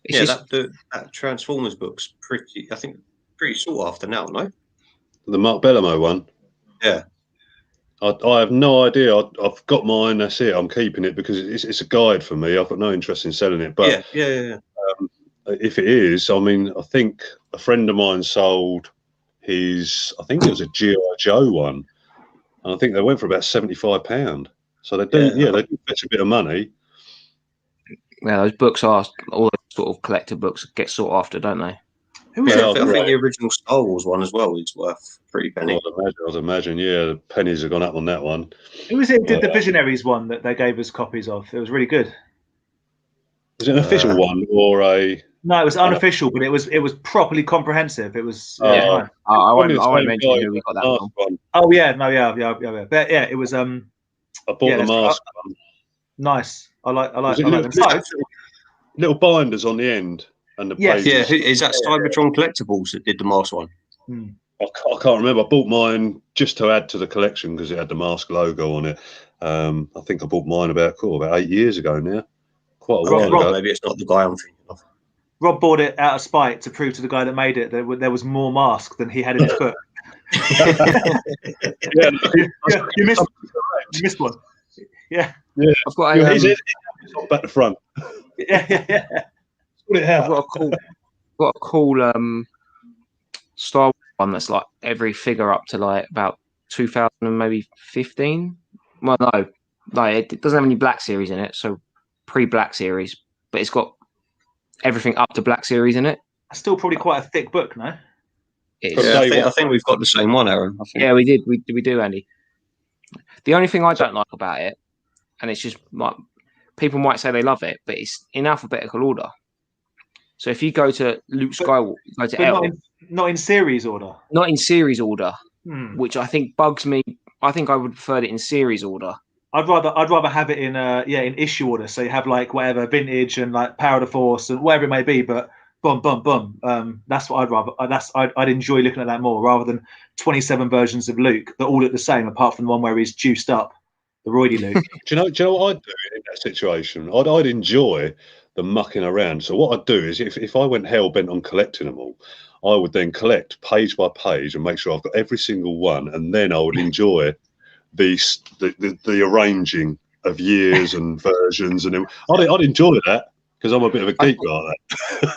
That Transformers book's pretty sought after now, no? The Mark Bellamo one. Yeah. I have no idea. I've got mine. That's it. I'm keeping it because it's a guide for me. I've got no interest in selling it. But yeah. If it is, I mean, I think a friend of mine sold his. I think it was a G.I. Joe one, and I think they went for about £75. So they do. Yeah, they do fetch a bit of money. Yeah, those books are all those sort of collector books get sought after, don't they? I think the original Star Wars one as well is worth pretty penny. I'd imagine, yeah, the pennies have gone up on that one. Who was it? Did the Visionaries one that they gave us copies of? It was really good. Was it an official one or a? No, it was unofficial, but it was properly comprehensive. It was. I won't mention who we got that from. Oh yeah, no, yeah. But yeah, it was. I bought the mask one. Nice. I like them. Little binders on the end. And the pages. Yeah, is that Cybertron Collectibles that did the mask one? I can't remember. I bought mine just to add to the collection because it had the M.A.S.K logo on it. I think I bought mine about 8 years ago now. Quite a while ago. Maybe it's not the guy I'm thinking of. Rob bought it out of spite to prove to the guy that made it that there was more M.A.S.K than he had in his book. You missed one. Yeah. I've got back to front. Yeah. I've got a cool Star Wars one that's like every figure up to like about 2000 and maybe 15. Well, no, it doesn't have any Black Series in it, so pre-Black Series, but it's got everything up to Black Series in it. That's still probably quite a thick book, no? I think we've got the same one, Aaron. Yeah, we did. We do, Andy. The only thing I don't like about it, and it's just like people might say they love it, but it's in alphabetical order. So if you go to Luke Skywalker, go to L. Not in series order. Not in series order, which I think bugs me. I think I would prefer it in series order. I'd rather have it in issue order. So you have like whatever vintage and like Power of the Force and whatever it may be, but boom. That's what I'd rather. I'd enjoy looking at that more rather than 27 versions of Luke that all look the same, apart from the one where he's juiced up, the roidy Luke. Do you know what I'd do in that situation? I'd enjoy the mucking around. So what I'd do is if I went hell bent on collecting them all, I would then collect page by page and make sure I've got every single one, and then I would enjoy the arranging of years and versions, and I'd enjoy that because I'm a bit of a geek like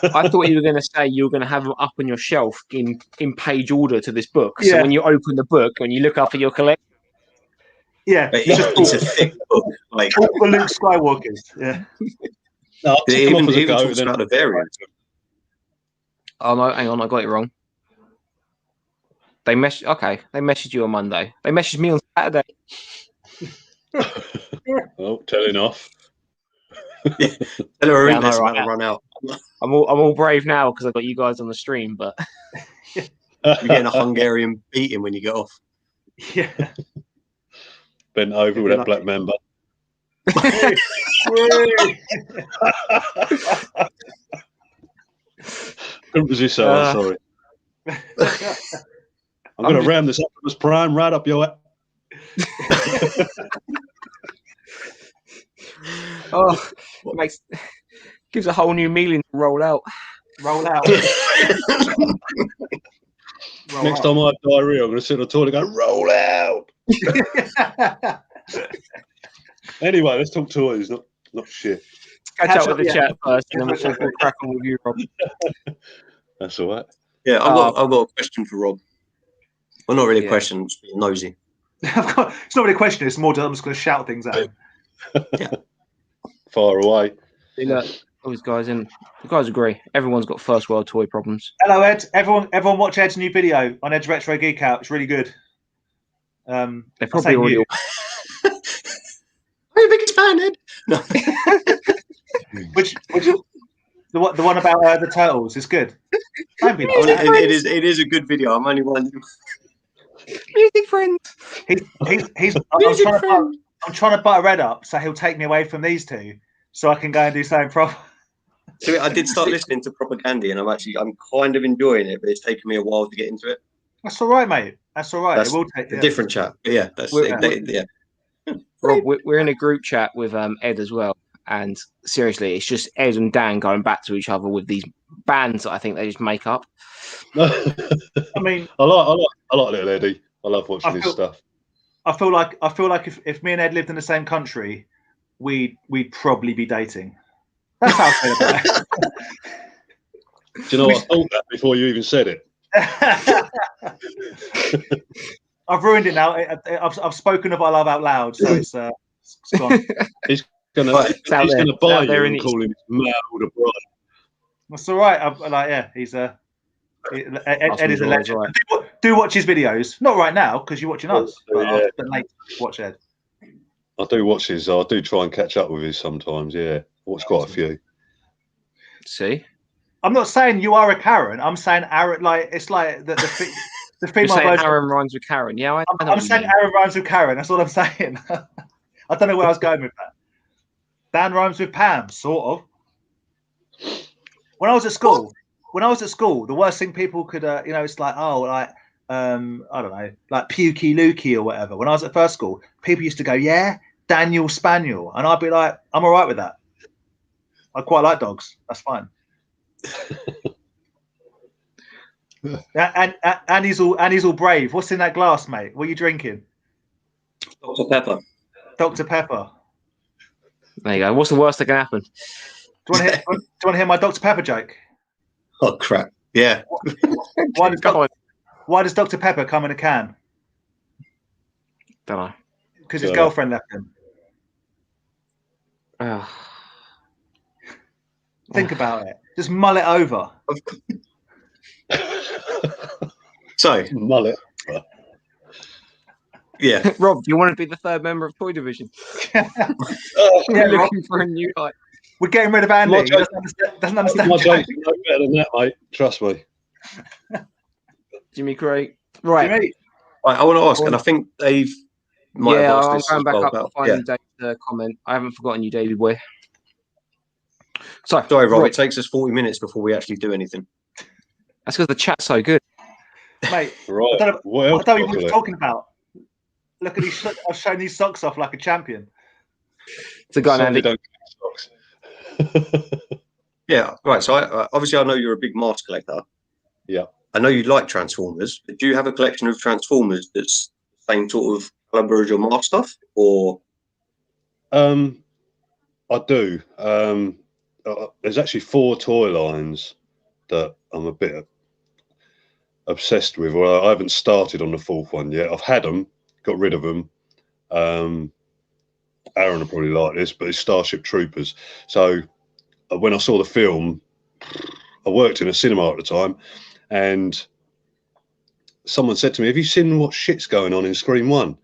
that. I thought you were going to say you were going to have them up on your shelf in page order to this book. Yeah. So when you open the book, when you look up at your collection, it's a thick book, like for Luke Skywalkers. Yeah. No, even talks about the variants. Oh no, hang on, I got it wrong. They messaged you on Monday. They messaged me on Saturday. Oh, telling off. Tell her about to run out. I'm all brave now because I got you guys on the stream, but you're getting a Hungarian beating when you get off. Yeah. Bent over with that black mamba. Couldn't resist that one, sorry. I'm going to ram this Optimus Prime right up your. Gives a whole new meaning to roll out. Next time I have diarrhea, I'm going to sit on the toilet and go, roll out. Anyway, let's talk toys, not shit. Catch up with the chat first, and then we'll crack on with you, Rob. That's all right. Yeah, I've got a question for Rob. Well, not really a question, it's nosy. It's not really a question, it's more I'm just going to shout things at him. Yeah. Far away. Look, all these guys in. The guys agree. Everyone's got first world toy problems. Hello, Ed. Everyone watch Ed's new video on Ed's Retro Geek Out. It's really good. They're probably already. Are you a big fan, Ed? No. which the one about the turtles is good. It is a good video. I'm only wondering. Music friends. I'm trying to butter Ed up so he'll take me away from these two, so I can go and do something proper. So I did start listening to Propaganda, and I'm kind of enjoying it, but it's taken me a while to get into it. That's all right, mate. That's all right. That's We'll take a different chat. But yeah, that's yeah. Rob, we're in a group chat with Ed as well, and seriously, it's just Ed and Dan going back to each other with these bands that I think they just make up. I mean, I like little Eddie. I love watching his stuff. I feel like if me and Ed lived in the same country, we'd probably be dating. That's how I feel about it. Do you know what? I thought that before you even said it. I've ruined it now. I've spoken of our love out loud, so it's gone. He's gonna buy you and call him Mal the Bride. That's all right. He's Ed is a legend. Right. Do watch his videos. Not right now because you're watching us. But later, watch Ed. I do watch his. I do try and catch up with his sometimes. Yeah, I watch quite a few. See, I'm not saying you are a Karen. I'm saying Aaron. Like it's like the female version. Aaron rhymes with Karen. Yeah, I'm saying Aaron rhymes with Karen. That's what I'm saying. I don't know where I was going with that. Dan rhymes with Pam, sort of. When I was at school, the worst thing people could, it's like, I don't know, like Pukey Lukey or whatever. When I was at first school, people used to go, yeah, Daniel Spaniel, and I'd be like, I'm all right with that. I quite like dogs. That's fine. and he's all brave. What's in that glass, mate? What are you drinking? Dr. Pepper. Dr. Pepper. There you go. What's the worst that can happen? Do you want to hear my Dr. Pepper joke? Oh crap! Yeah. Why does Dr. Pepper come in a can? Don't know. Because his girlfriend left him. Think about it. Just mull it over. So mull it. Yeah. Rob, do you want to be the third member of Toy Division? We're looking for a new guy. We're getting rid of Andy. He doesn't understand. My joke's no better than that, mate. Trust me. Jimmy Craig. Right. Jimmy. I want to ask, and I think Dave might have asked I'm this going as back well up about, finding Dave's comment. I haven't forgotten you, Davey boy. Sorry, Rob. It takes us 40 minutes before we actually do anything. That's because the chat's so good. Mate, right. I don't know what you're talking about. Look at these. I've shown these socks off like a champion. It's a guy, Andy. Don't socks. Yeah, right. So obviously I know you're a big M.A.S.K collector. Yeah. I know you like Transformers, but do you have a collection of Transformers that's the same sort of caliber as your M.A.S.K stuff, or? I do. There's actually 4 toy lines that I'm a bit obsessed with. Well, I haven't started on the 4th one yet. I've had them, got rid of them. Aaron will probably like this, but it's Starship Troopers. So when I saw the film, I worked in a cinema at the time, and someone said to me, have you seen what shit's going on in Screen 1?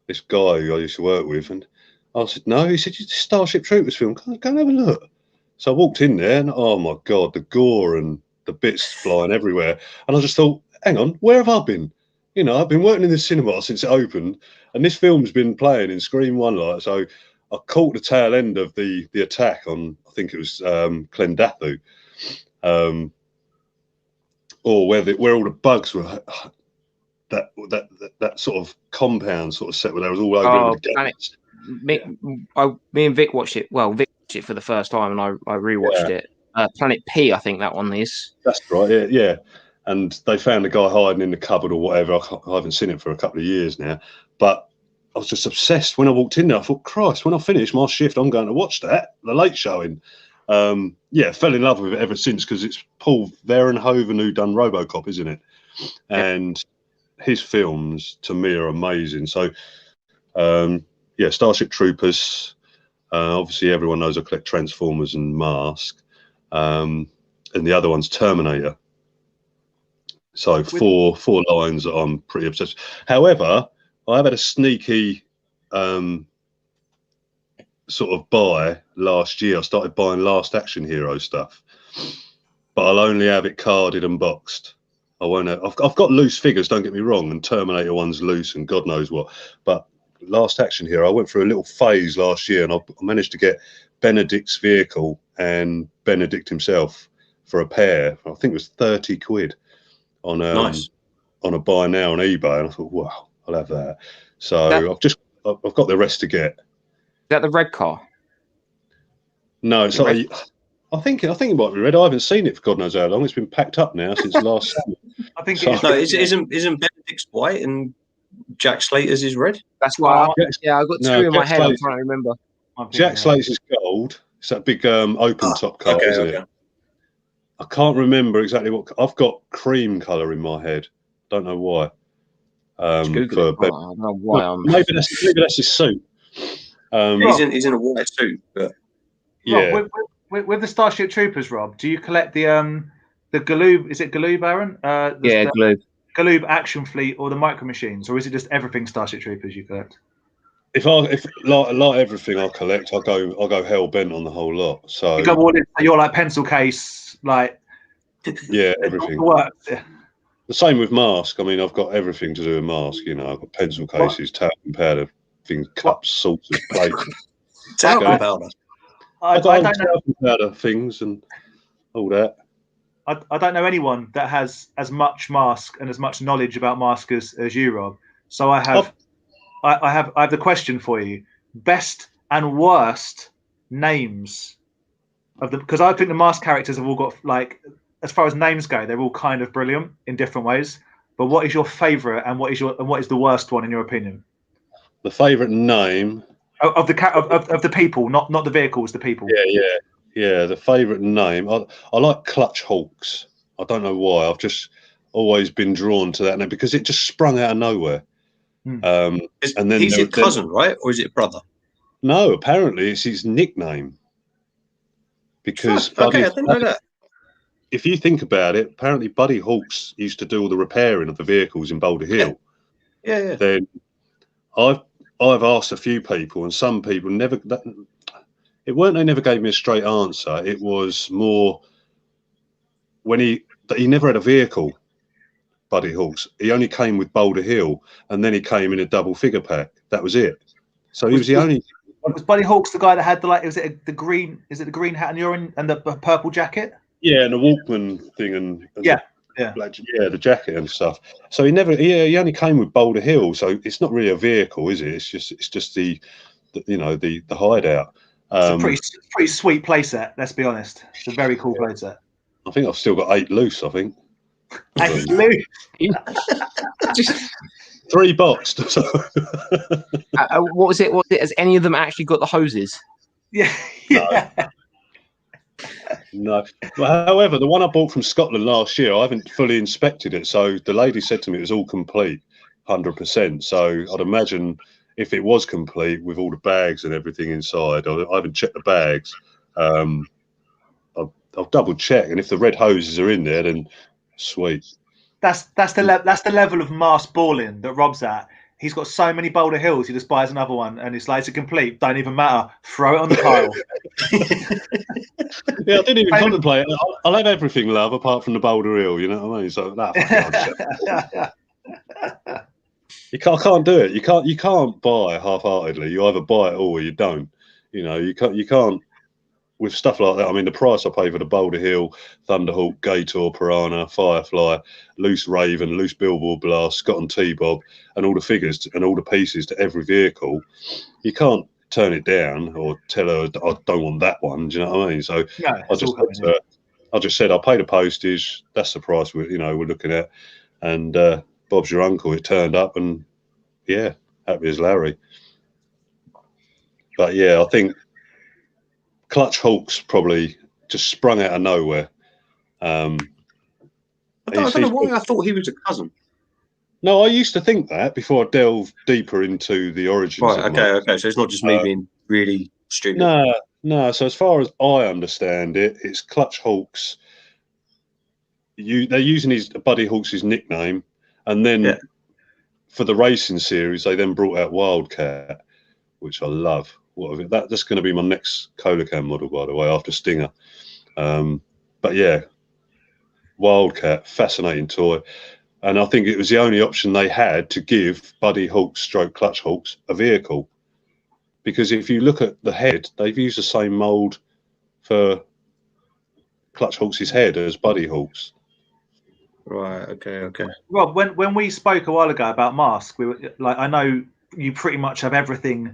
This guy who I used to work with. And I said, no. He said, it's a Starship Troopers film. Go and have a look. So I walked in there, and oh my God, the gore and the bits flying everywhere. And I just thought, hang on, where have I been? You know, I've been working in the cinema since it opened, and this film's been playing in Screen 1. Like, so I caught the tail end of the attack on, I think it was Clendathu, or where all the bugs were. That sort of compound sort of set where there was all over the guns. Me and Vic watched it. Well, Vic watched it for the first time, and I rewatched it. Planet P, I think that one is. That's right. Yeah. And they found the guy hiding in the cupboard or whatever. I haven't seen it for a couple of years now, but I was just obsessed when I walked in there. I thought, Christ, when I finish my shift, I'm going to watch that, the late showing. Fell in love with it ever since, because it's Paul Verhoeven who done RoboCop, isn't it? And his films to me are amazing. So, Starship Troopers. Obviously, everyone knows I collect Transformers and M.A.S.K. And the other one's Terminator. So four lines that I'm pretty obsessed with. However, I've had a sneaky sort of buy last year. I started buying Last Action Hero stuff, but I'll only have it carded and boxed. I won't have, I've got loose figures, don't get me wrong, and Terminator one's loose and God knows what. But Last Action Hero, I went through a little phase last year, and I managed to get Benedict's vehicle and Benedict himself for a pair. I think it was 30 quid on nice. on a buy now on eBay, and I thought, wow, I'll have that. So I've got the rest to get. Is that the red car? No, it's not. I think it might be red. I haven't seen it for God knows how long. It's been packed up now since last summer. I think so, no, isn't Benedict's white and Jack Slater's is red? That's why. I've got two in my head. I'm trying to remember. Jack Slater's is gold. It's that big open top car, isn't it? I can't remember exactly what. I've got cream colour in my head. Don't know why. I don't know why. Maybe that's his suit. He's in a white suit, but yeah. Rob, with the Starship Troopers, Rob, do you collect the Galoob? Is it Galoob, Aaron? Galoob. Galoob Action Fleet or the Micro Machines, or is it just everything Starship Troopers you collect? If like everything I collect, I'll go hell bent on the whole lot. So you're like pencil case, like everything. Yeah. The same with M.A.S.K. I mean, I've got everything to do with M.A.S.K. You know, I've got pencil cases, talcum powder, things, cups, saucers, plates. Talcum powder. I don't know talcum powder things and all that. I don't know anyone that has as much M.A.S.K. and as much knowledge about M.A.S.K. as you, Rob. So I have the question for you: best and worst names of because I think the M.A.S.K. characters have all got, like, as far as names go, they're all kind of brilliant in different ways. But what is your favourite and what is the worst one in your opinion? The favourite name of the people, not the vehicles, the people. Yeah. The favourite name, I like Clutch Hawks. I don't know why. I've just always been drawn to that name because it just sprung out of nowhere. And then he's your cousin, right, or is it brother? No, apparently it's his nickname. Because I didn't know that. If you think about it, apparently Buddy Hawks used to do all the repairing of the vehicles in Boulder Hill. Yeah. Then I've asked a few people, and some people never. It weren't they never gave me a straight answer. It was more when he never had a vehicle. Buddy Hawks. He only came with Boulder Hill, and then he came in a double figure pack. That was it. So he was the only. Was Buddy Hawks the guy that had the green? Is it the green hat and the purple jacket? Yeah, and the Walkman thing and the jacket and stuff. So he only came with Boulder Hill, so it's not really a vehicle, is it? It's just the hideout. It's a pretty sweet playset. Let's be honest, it's a very cool playset. I think I've still got 8 loose. I think 8 loose. 3 boxed. So. What was it? Has any of them actually got the hoses? Yeah. No. However, the one I bought from Scotland last year, I haven't fully inspected it. So the lady said to me it was all complete, 100%. So I'd imagine if it was complete with all the bags and everything inside, I haven't checked the bags. I'll double check, and if the red hoses are in there, then sweet. That's the level of M.A.S.K. balling that Rob's at. He's got so many Boulder Hills, he just buys another one, and it's like, it's a complete. Don't even matter. Throw it on the pile. Yeah, I didn't even contemplate it. I'll have everything, love, apart from the Boulder Hill. You know what I mean? So I can't do it. You can't buy half-heartedly. You either buy it or you don't. You know, you can't with stuff like that. I mean, the price I pay for the Boulder Hill, Thunderhawk, Gator, Piranha, Firefly, Loose Raven, Loose Billboard Blast, Scott and T-Bob, and all the figures and all the pieces to every vehicle, you can't turn it down or tell her I don't want that one. Do you know what I mean? So I just said I'll pay the postage. That's the price we're looking at, and Bob's your uncle. It turned up, and yeah, happy as Larry. But yeah, I think Clutch Hawks probably just sprung out of nowhere. I don't know why I thought he was a cousin. No, I used to think that before I delved deeper into the origins. Right, okay. So it's not just me being really stupid. No. So as far as I understand it, it's Clutch Hawks. They're using Buddy Hawks' nickname, and then for the racing series, they then brought out Wildcat, which I love. That's going to be my next Cola-Can model, by the way, after Stinger. But yeah, Wildcat, fascinating toy. And I think it was the only option they had to give Buddy Hawks / Clutch Hawks a vehicle. Because if you look at the head, they've used the same mould for Clutch Hawks' head as Buddy Hawks. Right. Okay. Rob, when we spoke a while ago about M.A.S.K, we were like, I know you pretty much have everything,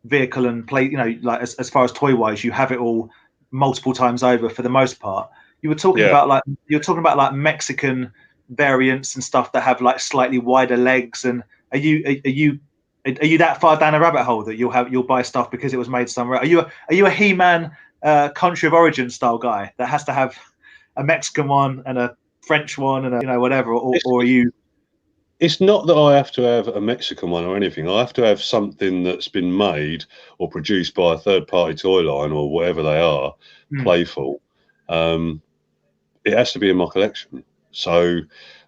vehicle and play. You know, like as far as toy wise, you have it all multiple times over for the most part. You were talking about like Mexican variants and stuff that have like slightly wider legs. And are you that far down a rabbit hole that you'll buy stuff because it was made somewhere? Are you a He-Man country of origin style guy that has to have a Mexican one and a French one and whatever, or are you? It's not that I have to have a Mexican one or anything. I have to have something that's been made or produced by a third-party toy line or whatever they are, playful. It has to be in my collection. So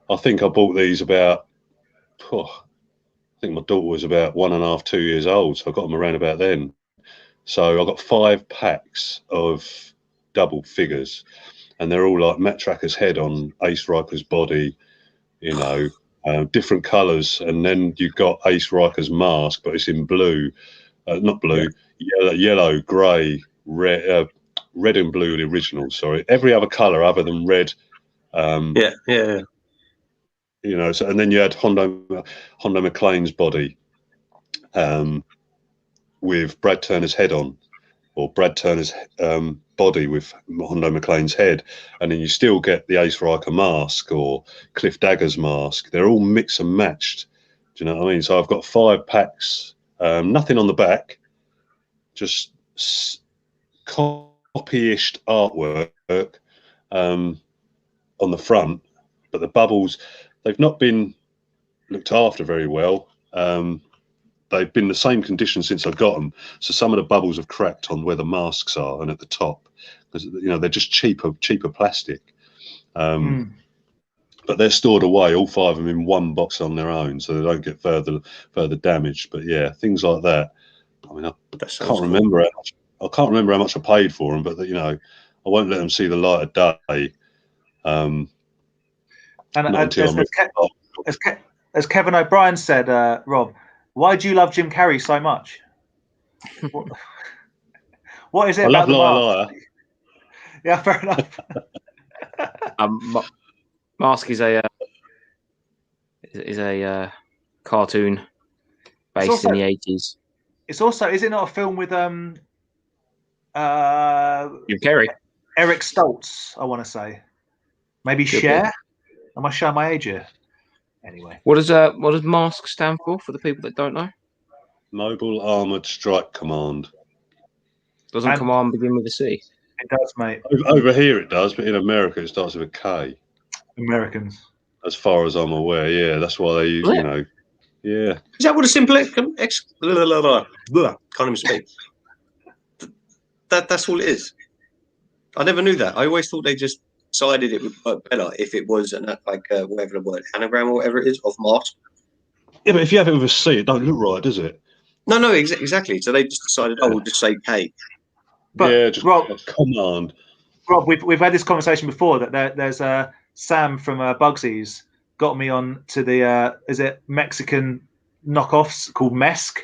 I think I bought these about, I think my daughter was about 1.5, 2 years old. So I got them around about then. So I got 5 packs of double figures, and they're all like Matt Tracker's head on Ace Riker's body, different colours. And then you've got Ace Riker's mask, but it's in blue, not blue, yellow, grey, red, red and blue, the original, sorry. Every other colour other than red. Yeah. So, and then you had Hondo McClane's body with Brad Turner's head on, or Brad Turner's body with Hondo McClane's head, and then you still get the Ace Riker mask or Cliff Dagger's mask. They're all mixed and matched. Do you know what I mean? So I've got 5 packs, nothing on the back, just copy-ish artwork on the front, but the bubbles, they've not been looked after very well. They've been the same condition since I got them. So some of the bubbles have cracked on where the masks are and at the top, because they're just cheaper plastic. But they're stored away, all 5 of them, in one box on their own, so they don't get further damaged. But yeah, things like that. I mean, I can't remember how much I paid for them, but I won't let them see the light of day. As Kevin O'Brien said, Rob, why do you love Jim Carrey so much? What is it about the mask? Yeah, fair enough. M.A.S.K is a cartoon based in the 80s. It's also, is it not a film with Jim Carrey, Eric Stoltz? I want to say, maybe Cher. Am I showing my age here? Anyway, what does M.A.S.K stand for the people that don't know? Mobile Armored Strike Command. Doesn't command begin with a C? It does, mate. Over here it does, but in America it starts with a K. Americans, as far as I'm aware, yeah, that's why they use, yeah. Is that what a simple can't even speak? That's all it is. I never knew that. I always thought they just decided it would work better if it was whatever the word, anagram or whatever it is of M.A.S.K. Yeah, but if you have it with a C, it don't look right, does it? No, exactly. So they just decided, we'll just say K. But yeah, just Rob, command. Rob, we've had this conversation before that there's Sam from Bugsy's got me on to the is it Mexican knockoffs called M.A.S.K.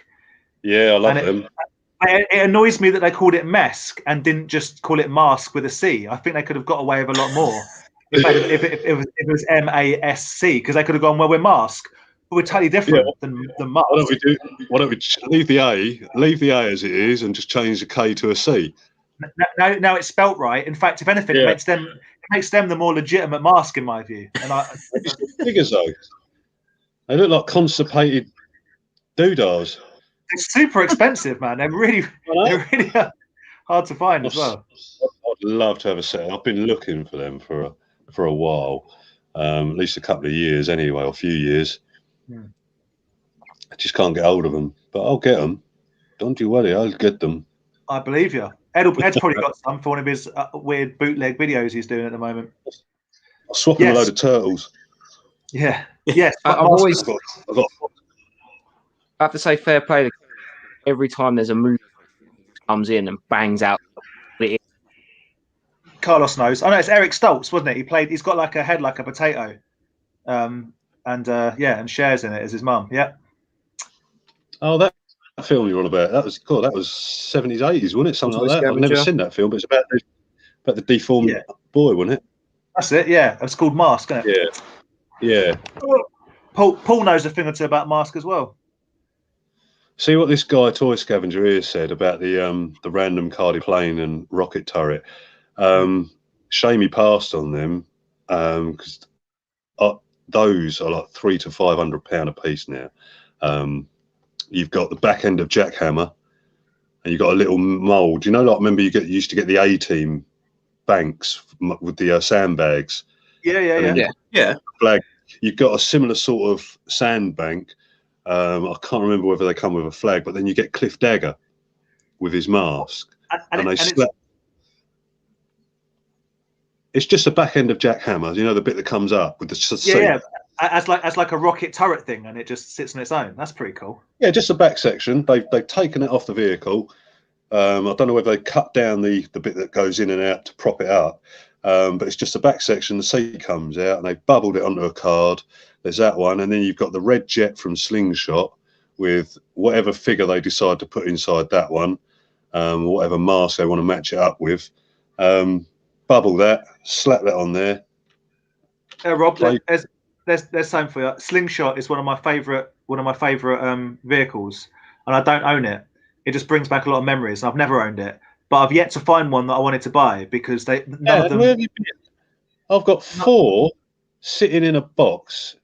Yeah, I love them. It annoys me that they called it M.A.S.K and didn't just call it M.A.S.K with a C. I think they could have got away with a lot more if it was M.A.S.C, because they could have gone, well, we're M.A.S.K, but we're totally different than M.A.S.K. Why don't we leave the A as it is and just change the K to a C? Now it's spelt right. In fact, if anything, it makes them the more legitimate M.A.S.K in my view. And figures though, they look like constipated doodahs. It's super expensive, man. They're really hard to find as well. I'd love to have a set. I've been looking for them for a while, at least a couple of years anyway, or a few years. I just can't get hold of them, but I'll get them. Don't you worry, I'll get them. I believe you. Ed's probably got some for one of his weird bootleg videos he's doing at the moment. I'll swap him a load of turtles. Yeah. Yes. I have to say, fair play. Every time there's a movie comes in and bangs out, Carlos knows. I know it's Eric Stoltz, wasn't it? He's got like a head like a potato, and Cher's in it as his mum. Yeah. Oh, that film you're on about, that was cool. That was 70s, 80s, wasn't it? Something like that. I've never seen that film, but it's about the deformed boy, wasn't it? That's it. Yeah, it's called M.A.S.K, isn't it? Yeah. Yeah. Paul knows a thing or two about M.A.S.K as well. See what this guy Toy Scavenger here said about the random carded plane and rocket turret. Shame he passed on them because those are like £300 to £500 a piece now. You've got the back end of Jackhammer, and you've got a little mould. You know, like remember you used to get the A-Team banks with the sandbags. Yeah. Flag. You've got a similar sort of sandbank. I can't remember whether they come with a flag, but then you get Cliff Dagger with his mask, and they slap. It's just the back end of Jackhammer, you know, the bit that comes up with the seat. As like a rocket turret thing, and it just sits on its own. That's pretty cool. Yeah, just the back section. They've taken it off the vehicle. I don't know whether they cut down the bit that goes in and out to prop it up, but it's just the back section. The seat comes out, and they bubbled it onto a card. There's that one, and then you've got the red jet from Slingshot with whatever figure they decide to put inside that one, whatever mask they want to match it up with. Bubble that, slap that on there. Yeah, Rob, there's something for you. Slingshot is one of my favorite vehicles, and I don't own it. It just brings back a lot of memories. I've never owned it, but I've yet to find one that I wanted to buy because none of them. Where have you been? I've got 4 sitting in a box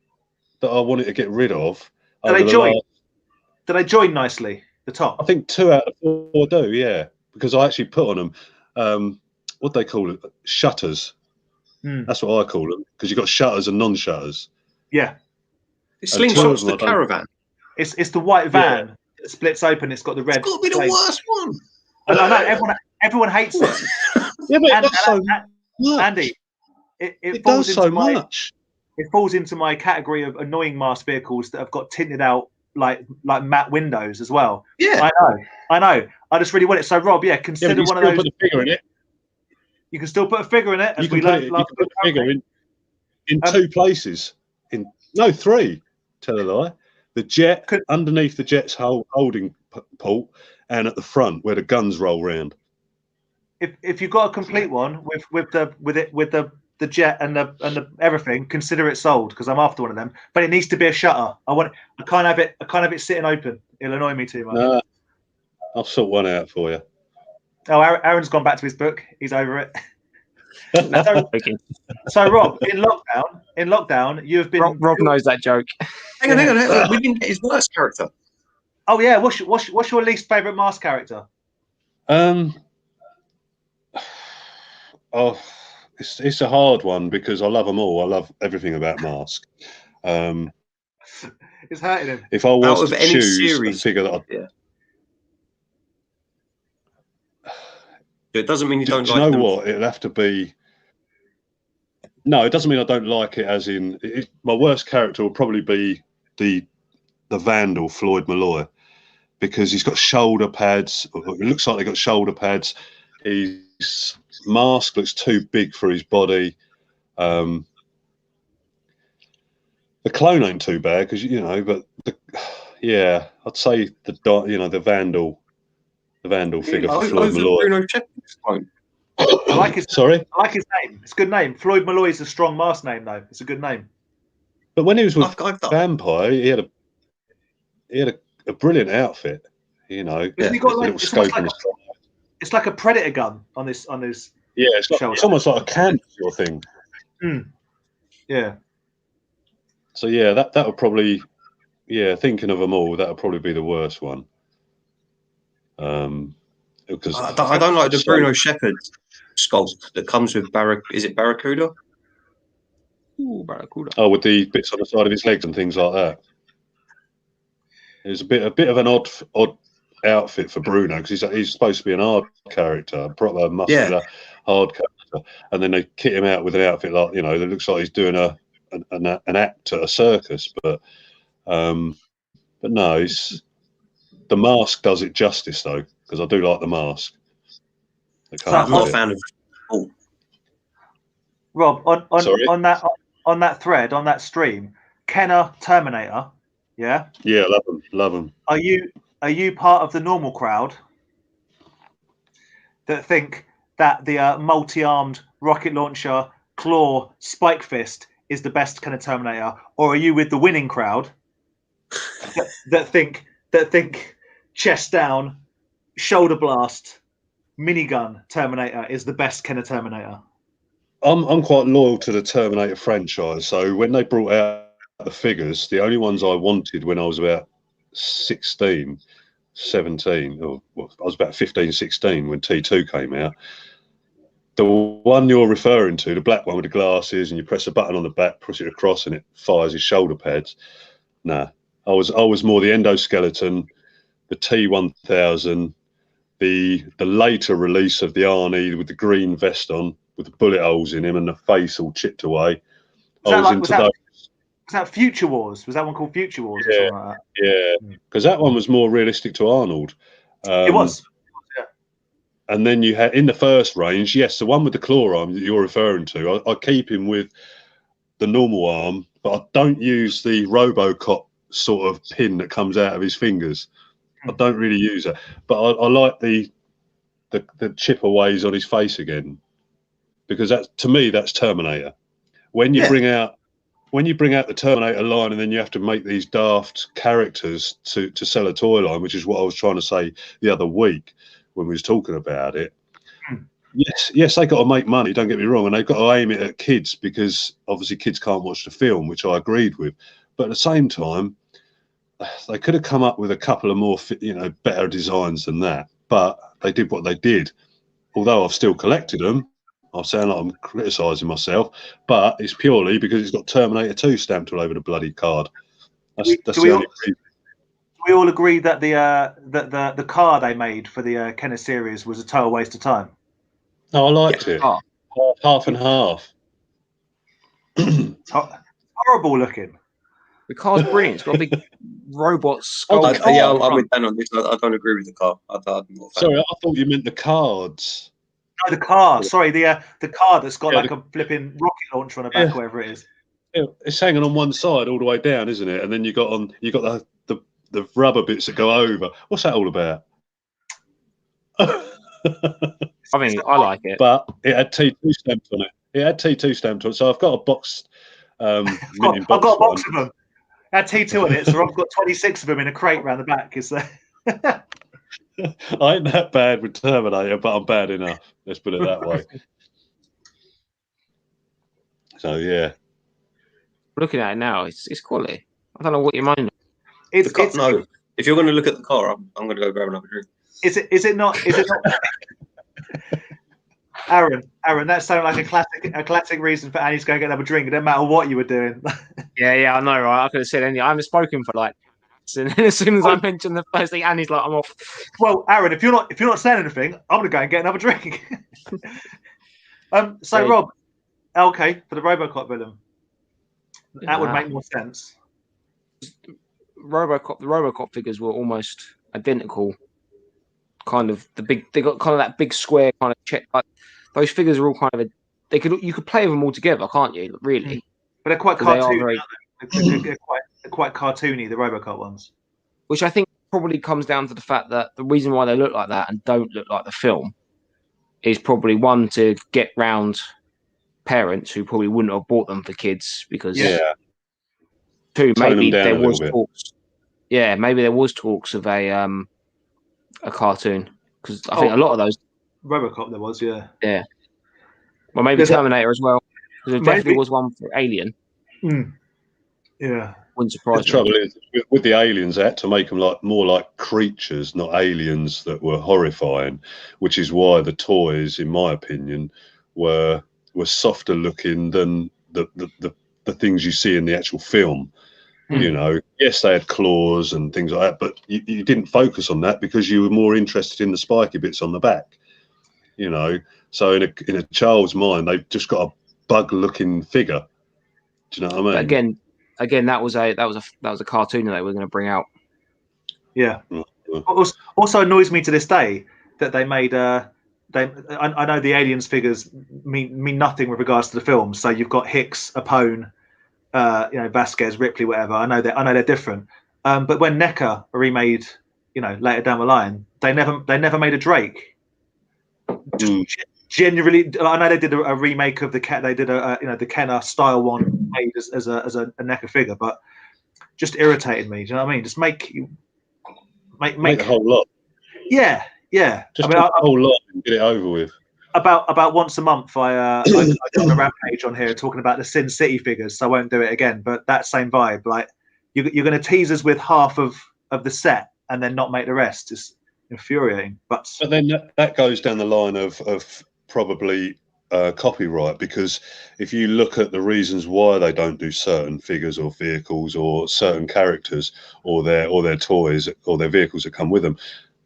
that I wanted to get rid of. Do they join nicely? The top. I think 2 out of 4 do. Yeah, because I actually put on them. What do they call it? Shutters. That's what I call them, because you've got shutters and non-shutters. Yeah. Slingshot's the caravan. It's the white van that splits open. It's got the red. It's got to be the worst one. I know everyone hates it. Yeah, but it does so much. Andy, it does so much. It falls into my category of annoying M.A.S.K vehicles that have got tinted out like matte windows as well. Yeah, I know. I just really want it. So Rob, consider one of those. Put a figure in it. You can still put a figure in it. You can put a figure in 2 places. No, 3. Tell a lie. The jet underneath the jet's holding port, and at the front where the guns roll round. If you've got a complete one with the jet and the everything, consider it sold because I'm after one of them. But it needs to be a shutter. I can't have it sitting open. It'll annoy me too much. No, I'll sort one out for you. Oh, Aaron's gone back to his book. He's over it. So Rob, in lockdown, you've been. Rob knows that joke. Hang on. We didn't get his worst character. Oh yeah, what's your least favourite M.A.S.K character? It's a hard one because I love them all. I love everything about M.A.S.K. It's hurting him. If I was to choose a figure that it doesn't mean you don't like them. Do you know what? It'll have to be. No, it doesn't mean I don't like it. As in, my worst character will probably be the Vandal Floyd Malloy, because he's got shoulder pads. It looks like they got shoulder pads. His mask looks too big for his body. The clone ain't too bad because but I'd say the Vandal figure for Floyd Malloy. I like his. Sorry, I like his name. It's a good name. Floyd Malloy is a strong M.A.S.K name, though. It's a good name. But when he was with Vampire, he had a brilliant outfit. He got like, it's like a Predator gun on his. Yeah, it's almost like a cannon or thing. Yeah. So that would probably, thinking of them all, that would probably be the worst one. Because I don't like the Bruno Shepherd skulls that comes with Is it Barracuda? Ooh, Barracuda. Oh, with the bits on the side of his legs and things like that. It was a bit of an odd outfit for Bruno because he's supposed to be an hard character, a proper muscular hard character, and then they kit him out with an outfit like that looks like he's doing an act at a circus, but no, the M.A.S.K does it justice though, because I do like the M.A.S.K. I'm not a fan of. Rob, on that thread, on that stream, Kenner Terminator, yeah, love him. Are you part of the normal crowd that think that the multi-armed rocket launcher claw spike fist is the best kind of Terminator, or are you with the winning crowd that think chest down, shoulder blast, minigun Terminator is the best kind of Terminator? I'm quite loyal to the Terminator franchise. So when they brought out the figures, the only ones I wanted when I was about 16, 17, or well, I was about 15, 16 when T2 came out. The one you're referring to, the black one with the glasses, and you press a button on the back, push it across, and it fires his shoulder pads. Nah, I was more the endoskeleton, the T1000, the later release of the Arnie with the green vest on, with the bullet holes in him and the face all chipped away. Was that Future Wars? Was that one called Future Wars or something like that? Yeah, because that one was more realistic to Arnold. It was. Yeah. And then you had in the first range, yes, the one with the claw arm that you're referring to. I keep him with the normal arm, but I don't use the RoboCop sort of pin that comes out of his fingers. I don't really use it, but I like the chip-aways on his face again, because that's, to me, that's Terminator. When you bring out the Terminator line, and then you have to make these daft characters to sell a toy line, which is what I was trying to say the other week when we was talking about it. Yes, they got to make money. Don't get me wrong, and they've got to aim it at kids, because obviously kids can't watch the film, which I agreed with. But at the same time, they could have come up with a couple of more, better designs than that. But they did what they did. Although I've still collected them, I sound like I'm criticising myself, but it's purely because it's got Terminator 2 stamped all over the bloody card. That's the only reason. We all agree that the car they made for the Kenner series was a total waste of time. No, I liked it. Half and half. It's horrible looking. The car's brilliant. It's got a big robot skull. I'm with Dan on this. I don't agree with the car. Sorry, I thought you meant the cards. No, the car. Sorry, the car that's got a flipping rocket launcher on the back, whatever it is. Yeah, it's hanging on one side all the way down, isn't it? And then you got the rubber bits that go over. What's that all about? I mean, I like it, but it had T2 stamped on it. So I've got a box. I've got a box of them. It had T2 on it, so I've got 26 of them in a crate around the back. Is there? I ain't that bad with Terminator, but I'm bad enough. Let's put it that way. So yeah, looking at it now, it's quality. I don't know what you mean. No, if you're going to look at the car, I'm going to go grab another drink. Is it not? Aaron, that sounded like a classic reason for Annie's going to get another drink. It doesn't matter what you were doing. Yeah, I know, right? I could have said anything. I haven't spoken for like. And as soon as I mentioned the first thing, Annie's like, "I'm off." Well, Aaron, if you're not saying anything, I'm going to go and get another drink. So Rob, LK for the RoboCop villain. That would make more sense. The RoboCop figures were almost identical. Kind of they got kind of that big square kind of check. Like, those figures are all kind of you could play with them all together, can't you? Really, but they're quite cartoony. They're quite cartoony, the RoboCop ones. Which I think probably comes down to the fact that the reason why they look like that and don't look like the film is probably one, to get round parents who probably wouldn't have bought them for kids, because two, maybe there was talks. Yeah, maybe there was talks of a cartoon, because I think a lot of those RoboCop there was, yeah. Well, maybe Terminator as well, because there definitely was one for Alien. Yeah, wouldn't surprise me. The trouble is with the aliens, they had to make them more like creatures, not aliens that were horrifying, which is why the toys, in my opinion, were softer looking than the things you see in the actual film. Yes, they had claws and things like that, but you didn't focus on that because you were more interested in the spiky bits on the back. So in a child's mind, they've just got a bug-looking figure. Do you know what I mean? But again, that was a cartoon that they were going to bring out. Yeah. Also annoys me to this day that they made. I know the aliens figures mean nothing with regards to the film. So you've got Hicks, Apone, Vasquez, Ripley, whatever. I know they're different. But when NECA just later down the line, they never made a Drake. Generally, I know they did a remake of the cat. They did the Kenner style one made as a NECA figure, but just irritated me. Do you know what I mean? Just make the whole lot. Yeah. Just the whole lot and get it over with. About once a month, I go on a rampage on here talking about the Sin City figures, so I won't do it again. But that same vibe, like you're going to tease us with half of the set and then not make the rest. It's infuriating. But then that goes down the line of probably copyright, because if you look at the reasons why they don't do certain figures or vehicles or certain characters or their toys or their vehicles that come with them,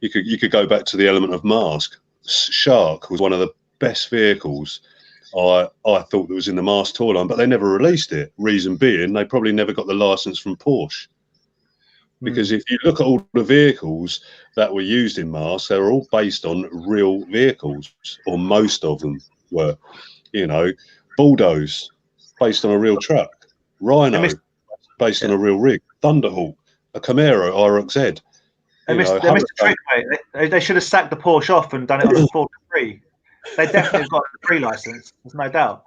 you could go back to the element of M.A.S.K. Shark was one of the best vehicles I thought that was in the M.A.S.K toy line, but they never released it. Reason being, they probably never got the license from Porsche. Because if you look at all the vehicles that were used in M.A.S.K, they were all based on real vehicles, or most of them were. Bulldoze, based on a real truck. Rhino, based on a real rig. Thunderhawk, a Camaro RX-Z. They missed a trick, mate. They should have sacked the Porsche off and done it on a 4-3. They definitely have got a free license. There's no doubt.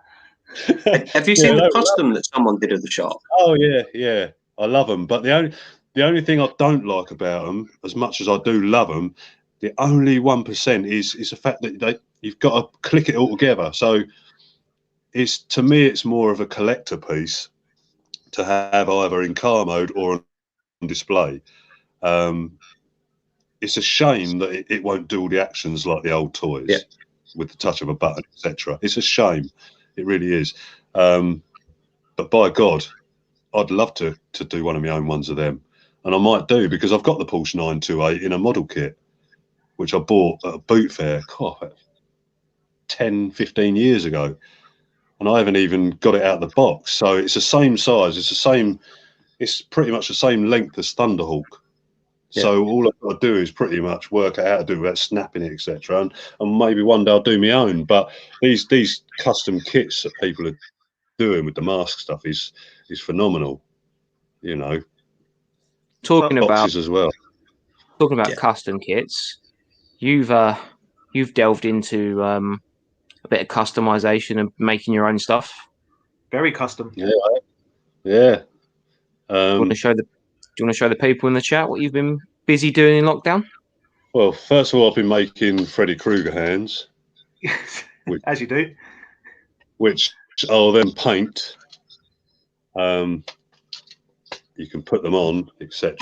Have you seen the custom that someone did of the Shark? Oh yeah, I love them. But the only thing I don't like about them, as much as I do love them, the only 1% is the fact that you've got to click it all together. So to me, it's more of a collector piece to have either in car mode or on display. It's a shame that it won't do all the actions like the old toys with the touch of a button, etc. It's a shame. It really is. But by God, I'd love to do one of my own ones of them. And I might do, because I've got the Porsche 928 in a model kit, which I bought at a boot fair 10, 15 years ago. And I haven't even got it out of the box. So it's the same size. It's pretty much the same length as Thunderhawk. Yeah. So all I've got to do is pretty much work out how to do it without snapping it, etc. And maybe one day I'll do my own. But these custom kits that people are doing with the M.A.S.K stuff is phenomenal. Talking about as well. Talking about custom kits, you've delved into a bit of customization and making your own stuff. Very custom. Yeah. Do you want to show the people in the chat what you've been busy doing in lockdown? Well, first of all, I've been making Freddy Krueger hands, as you do, which I'll then paint. You can put them on, etc.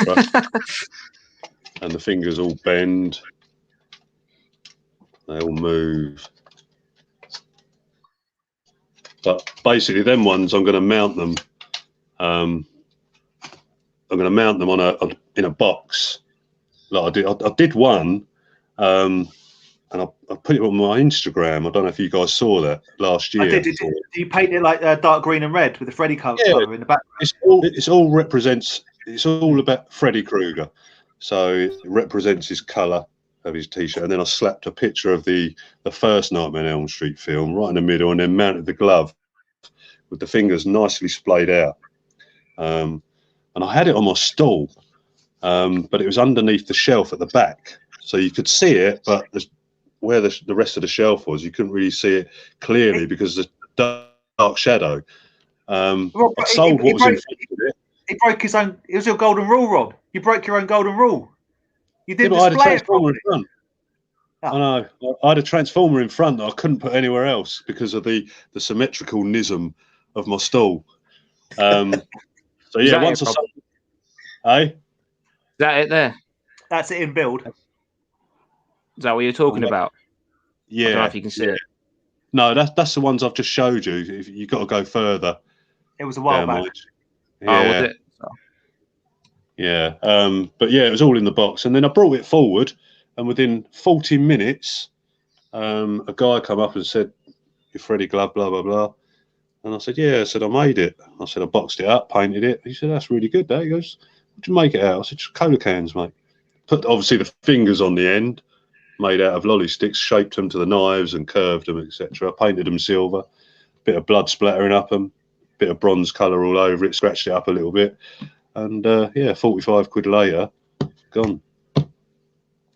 And the fingers all bend. They all move. But basically, them ones, I'm going to mount them. I'm going to mount them in a box. Like I did one, and I put it on my Instagram. I don't know if you guys saw that last year. I did. Did you paint it like dark green and red with the Freddy cover in the background? It's all represents. It's all about Freddy Krueger. So it represents his colour of his T-shirt, and then I slapped a picture of the first Nightmare on Elm Street film right in the middle, and then mounted the glove with the fingers nicely splayed out. And I had it on my stall, but it was underneath the shelf at the back, so you could see it, but where the rest of the shelf was, you couldn't really see it clearly because of the dark shadow. I sold what was in front of it. He broke his own. It was your golden rule, Rob. You broke your own golden rule. You didn't I had a display it transformer properly. in front. I know. I had a transformer in front that I couldn't put anywhere else because of the symmetrical nism of my stall. So yeah, once I sold, is that it there? That's it in build. Is that what you're talking about? Yeah. I don't know if you can see it. No, that's the ones I've just showed you. If you've got to go further. It was a while back. Yeah. Oh, was it? Yeah. But yeah, it was all in the box. And then I brought it forward, and within 40 minutes, a guy come up and said, "Your Freddy glove, blah, blah, blah." And I said, "Yeah." I said, "I made it." I said, "I boxed it up, painted it." He said, "That's really good, that." He goes, "What'd you make it out?" I said, "Just cola cans, mate." Put obviously the fingers on the end, made out of lolly sticks, shaped them to the knives and curved them, etc. Painted them silver, bit of blood splattering up them, bit of bronze colour all over it, scratched it up a little bit. And yeah, 45 quid later, gone.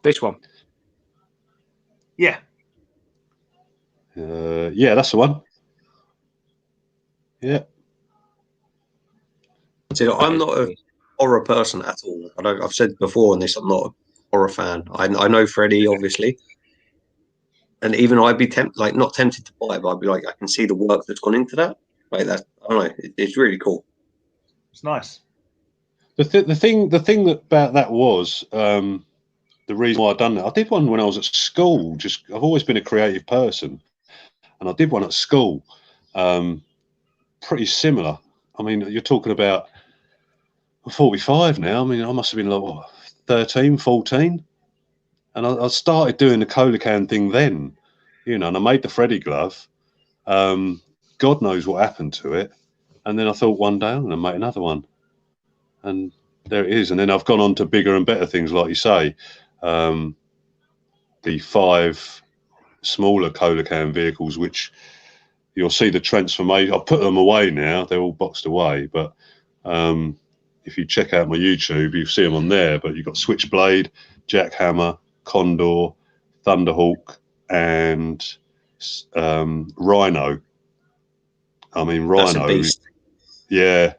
This one? Yeah. Yeah, that's the one. Yeah. See, I'm not a horror person at all. I've said before on this, I'm not a horror fan. I know Freddy, obviously, and even I'd be not tempted to buy it, but I'd be like, I can see the work that's gone into that. Like that, I don't know. It's really cool. It's nice. The thing about that was the reason why I done that. I did one when I was at school. I've always been a creative person, and I did one at school. Pretty similar. I mean, you're talking about. I'm 45 now. I mean, I must have been like what, 13, 14, and I started doing the cola can thing then. And I made the Freddy glove. God knows what happened to it. And then I thought one day I'm going to make another one. And there it is. And then I've gone on to bigger and better things, like you say. The 5 smaller cola can vehicles, which you'll see the transformation. I've put them away now. They're all boxed away. But if you check out my YouTube, you'll see them on there. But you've got Switchblade, Jackhammer, Condor, Thunderhawk, and Rhino. I mean, Rhino. That's a beast. Yeah.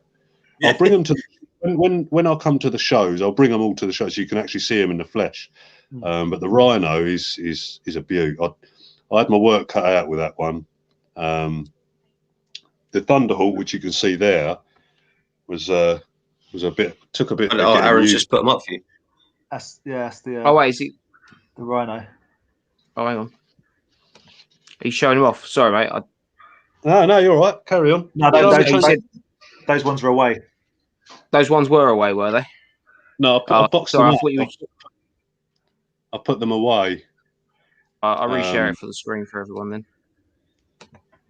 I'll bring them to when I come to the shows. I'll bring them all to the shows so you can actually see them in the flesh. But the Rhino is a beaut. I had my work cut out with that one. The Thunderhawk, which you can see there, was a bit took a bit. Oh, Aaron's just put them up for you. That's the. Oh wait, is he the Rhino? Oh, hang on. He's showing him off. Sorry, mate. No, you're all right. Carry on. No, those ones were away. Those ones were away, were they? No, I boxed them up. I put them away. I'll reshare it for the screen for everyone then.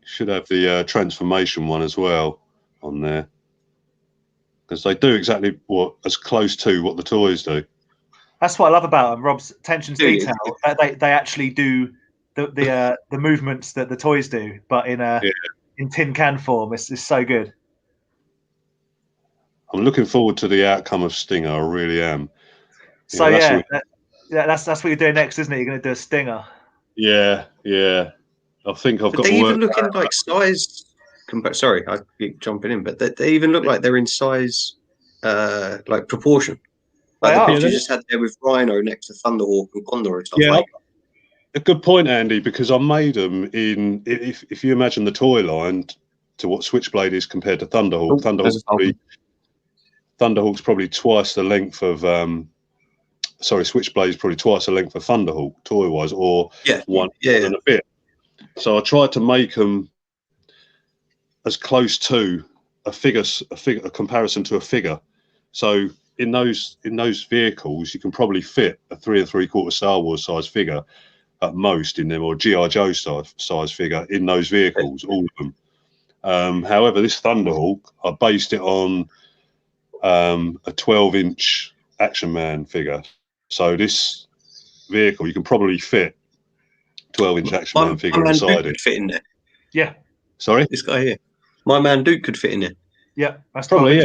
Should have the transformation one as well on there, because they do exactly as close to what the toys do. That's what I love about them, Rob's attention to detail. They actually do the movements that the toys do, but in tin can form. It's so good. I'm looking forward to the outcome of Stinger. I really am. So that's what you're doing next, isn't it? You're going to do a Stinger. Yeah. I think I've got. They even look in like size. Sorry, I keep jumping in, but they even look like they're in size, like proportion. Like the picture you just had there with Rhino next to Thunderhawk and Condor and stuff. Yeah, a good point, Andy, because I made them in. If you imagine the toy line to what Switchblade is compared to Thunderhawk, Thunderhawk's probably twice the length of. Switchblade is probably twice the length of Thunderhawk toy-wise, or one and a bit. So I tried to make them as close to a comparison to a figure. So in those vehicles, you can probably fit a 3 3/4 Star Wars size figure at most in them, or G.I. Joe size figure in those vehicles, all of them. However, this Thunderhawk, I based it on a 12-inch Action Man figure. So this vehicle, you can probably fit 12-inch Action Man figure inside it. Could fit in there. Yeah. Sorry? This guy here. My man Duke could fit in there. Yeah, that's probably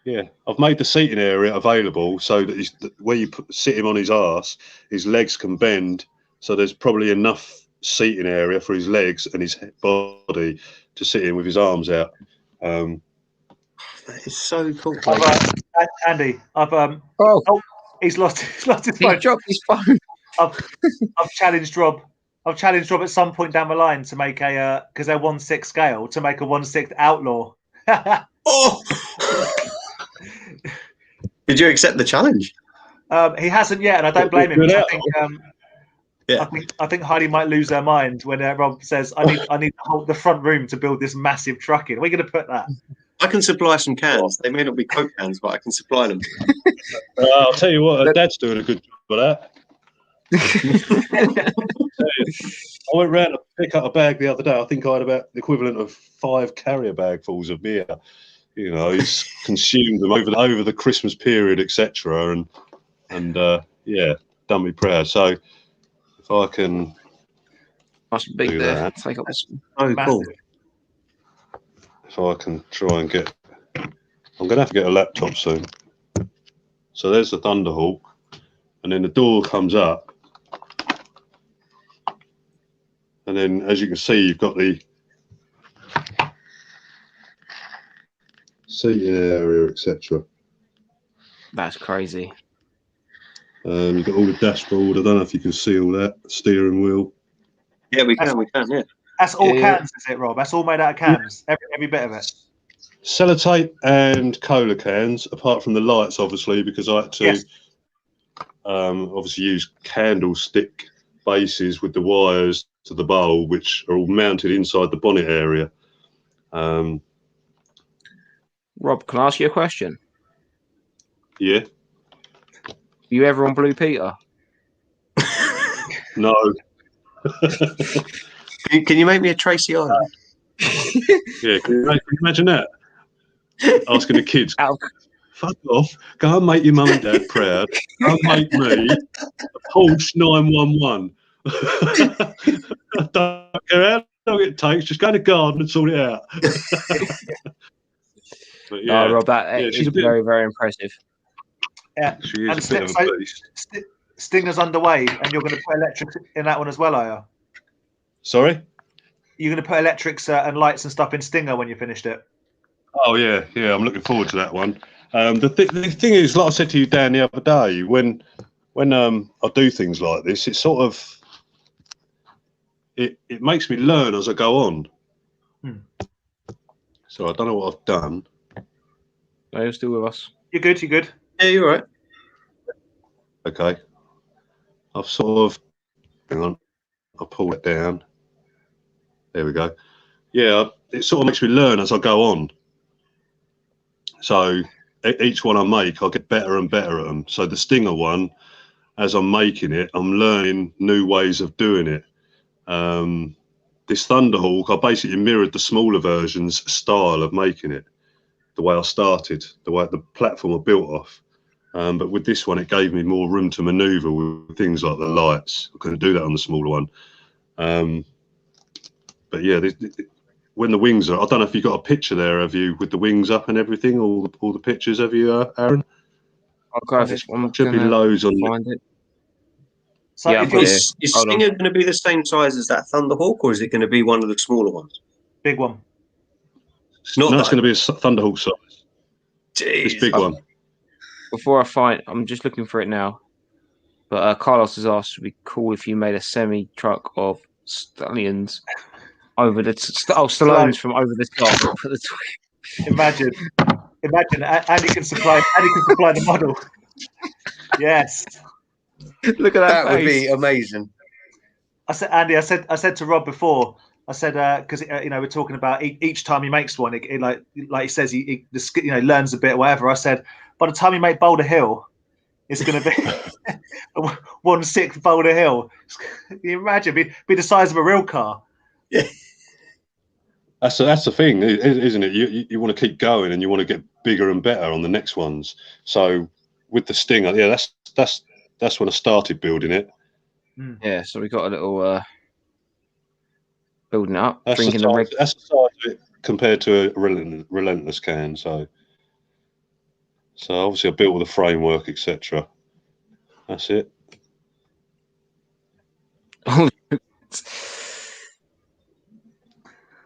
Yeah. I've made the seating area available so that where you sit him on his arse, his legs can bend. So there's probably enough seating area for his legs and his body to sit in with his arms out. That is so cool. Andy, he's lost his phone. He dropped his phone. I've challenged Rob. I've challenged Rob at some point down the line to make because they're 1/6 scale, to make a 1/6 outlaw. Oh! Did you accept the challenge? He hasn't yet, and I don't blame him. I think Heidi might lose her mind when Rob says, "I need the front room to build this massive truck in." Where are you going to put that? I can supply some cans. They may not be Coke cans, but I can supply them. I'll tell you what, Dad's doing a good job of that. I went round to pick up a bag the other day. I think I had about the equivalent of 5 carrier bagfuls of beer. He's consumed them over the Christmas period, etc. And done me proud. So if I can, must be big there. That. Take up this. Oh, cool. If I can try and get, I'm going to have to get a laptop soon. So there's the Thunderhawk, and then the door comes up, And then, as you can see, you've got the seating area, etc. That's crazy. You've got all the dashboard. I don't know if you can see all that. Steering wheel. Yeah, we can. Yeah. That's all Yeah. cans, is it, Rob? That's all made out of cans. Every bit of it. Sellotape and cola cans, apart from the lights, obviously, because I had to Yes. obviously use candlestick bases with the wires to the bowl, which are all mounted inside the bonnet area. Rob, can I ask you a question? Yeah. Were you ever on Blue Peter? No. Can you make me a Tracy Island? Yeah. Can you imagine that? Asking the kids, Out fuck off, go and make your mum and dad proud. Go and make me a Porsche 911. Don't care how long it takes, just go in the garden and sort it out. But yeah, No, Rob, that yeah, is she's a bit. very, very impressive. Yeah. She is And a bit of a beast. Stinger's underway, and you're going to put electrics in that one as well, are you? Sorry? You're going to put electrics and lights and stuff in Stinger when you finished it. Oh yeah, I'm looking forward to that one. The thing is, like I said to you, Dan, the other day, when I do things like this, it's sort of it makes me learn as I go on. So I don't know what I've done. No, you're still with us. You're good. You're good. Yeah, you're right. Okay, I've sort of hang on. I'll pull it down. There we go. Yeah, it sort of makes me learn as I go on. So each one I make, I'll get better and better at them. So the Stinger one, as I'm making it, I'm learning new ways of doing it. This Thunderhawk, I basically mirrored the smaller version's style of making it, the way I started, the way the platform I built off. But with this one, it gave me more room to maneuver with things like the lights. I couldn't do that on the smaller one. But yeah, when the wings are, I don't know if you got a picture there, have you, with the wings up and everything, all the pictures, have you, Aaron? I'll go if it's one. Should be loads on find it. So Yeah, if I've got you're it. Is Hold on. Stinger going to be the same size as that Thunderhawk, or is it going to be one of the smaller ones? big one. No, it's going to be a Thunderhawk size. This big one. Before I find, I'm just looking for it now. But Carlos has asked, would it be cool if you made a semi truck of stallions over the Stallones from over the top. Imagine, Andy can supply the model. Yes. Look at that. That would be amazing. I said, Andy. I said to Rob before. I said because we're talking about each time he makes one, it like he says he learns a bit or whatever. I said by the time you make Boulder Hill, it's going to be 1/6 Boulder Hill. Can you imagine? Be the size of a real car. Yeah. That's the thing, isn't it? You want to keep going and you want to get bigger and better on the next ones. So with the Stinger, yeah, that's when I started building it. Yeah, so we got a little building it up, That's drinking the size of it compared to a relentless can. So obviously I built all the framework, etc. That's it.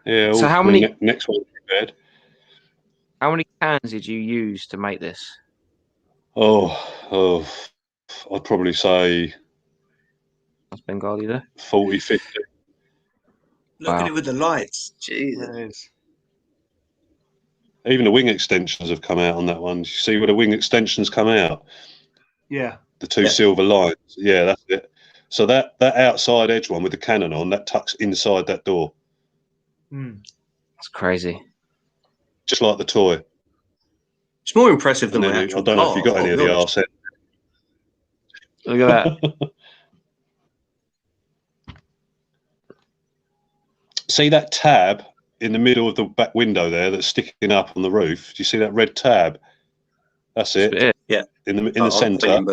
Yeah. So how many next one prepared? How many cans did you use to make this? Oh, I'd probably say That's Bengali there. 40, 50. Look at it with the lights. Jesus. Even the wing extensions have come out on that one. You see where the wing extensions come out? Yeah. The two silver lines. Yeah, that's it. So that outside edge one with the cannon on, that tucks inside that door. That's crazy. Just like the toy. It's more impressive than I don't know if you got any of the arse. Look at that. See that tab in the middle of the back window there that's sticking up on the roof? Do you see that red tab? That's it. Yeah. In the centre.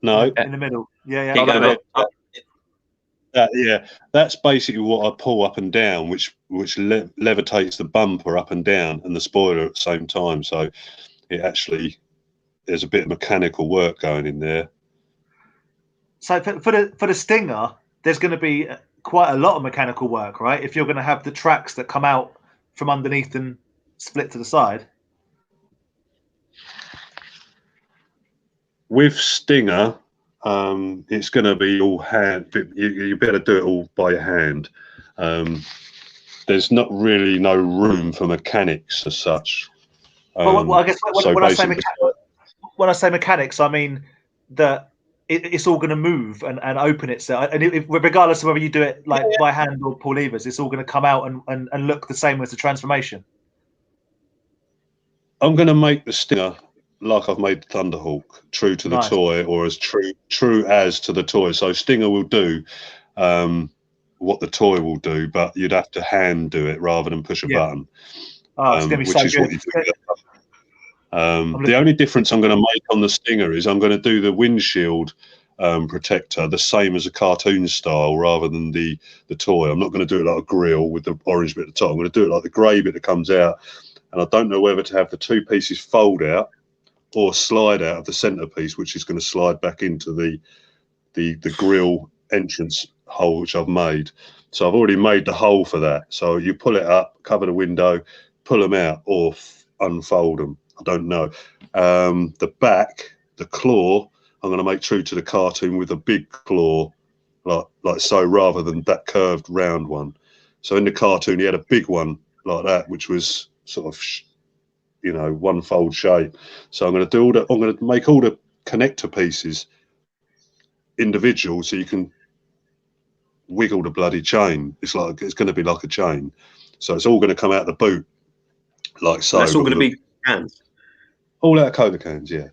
No. In the middle. Yeah. Yeah, that's basically what I pull up and down, which levitates the bumper up and down and the spoiler at the same time. So it actually, there's a bit of mechanical work going in there. So for the Stinger, there's going to be quite a lot of mechanical work, right? If you're going to have the tracks that come out from underneath and split to the side. With Stinger, it's going to be all hand. You better do it all by hand. There's not really no room for mechanics as such. Well, I guess so when I say mechanics, I mean that it's all going to move and open itself, and regardless of whether you do it like by hand or pull levers, it's all going to come out and look the same as the transformation. I'm going to make the Stinger like I've made Thunderhawk, true to the Nice. toy, or as true as to the toy. So Stinger will do what the toy will do, but you'd have to hand do it rather than push a button. Oh, it's going to be so good. What you do. The only difference I'm going to make on the Stinger is I'm going to do the windshield protector the same as a cartoon style rather than the toy. I'm not going to do it like a grill with the orange bit at the top. I'm going to do it like the grey bit that comes out. And I don't know whether to have the two pieces fold out or slide out of the centerpiece, which is going to slide back into the grill entrance hole, which I've made. So I've already made the hole for that. So you pull it up, cover the window, pull them out, or unfold them. I don't know. The back, the claw, I'm going to make true to the cartoon with a big claw, like so, rather than that curved round one. So in the cartoon, he had a big one like that, which was sort of, one fold shape. So I'm going to do all that. I'm going to make all the connector pieces individual, so you can wiggle the bloody chain. It's going to be like a chain. So it's all going to come out the boot like so. That's all going to be cans. All out of Cola cans, yeah.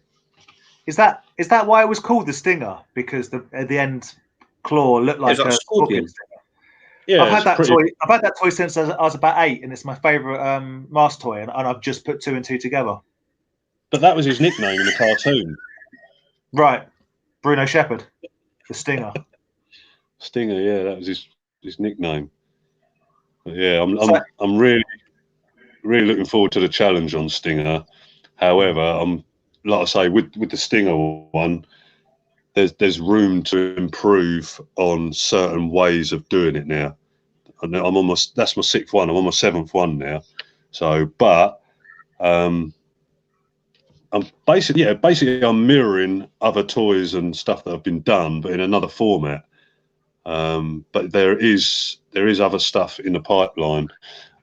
Is that why it was called the Stinger? Because at the end claw looked like a scorpion. Yeah, I've had that toy since I was about 8, and it's my favourite M.A.S.K toy, and I've just put 2 and 2 together. But that was his nickname in the cartoon. Right. Bruno Shepherd, the Stinger. Stinger, yeah, that was his nickname. But yeah, I'm really looking forward to the challenge on Stinger. However, I'm, like I say, with the Stinger one, there's room to improve on certain ways of doing it now. And that's my 6th one. I'm on my 7th one now. So, but I'm basically I'm mirroring other toys and stuff that have been done, but in another format. But there is other stuff in the pipeline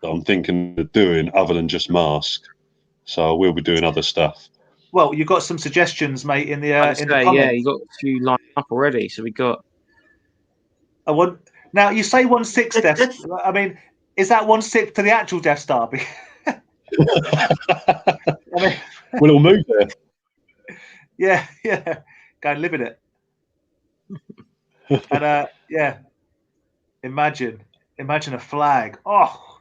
that I'm thinking of doing other than just M.A.S.K. So I will be doing other stuff. Well, you've got some suggestions, mate, in the comments. Yeah, you got a few lined up already. So we got. Now you say 1/6 Death. I mean, is that 1/6 to the actual Death Star? Well, it'll move there. Yeah. Go and live in it. And yeah, imagine a flag. Oh,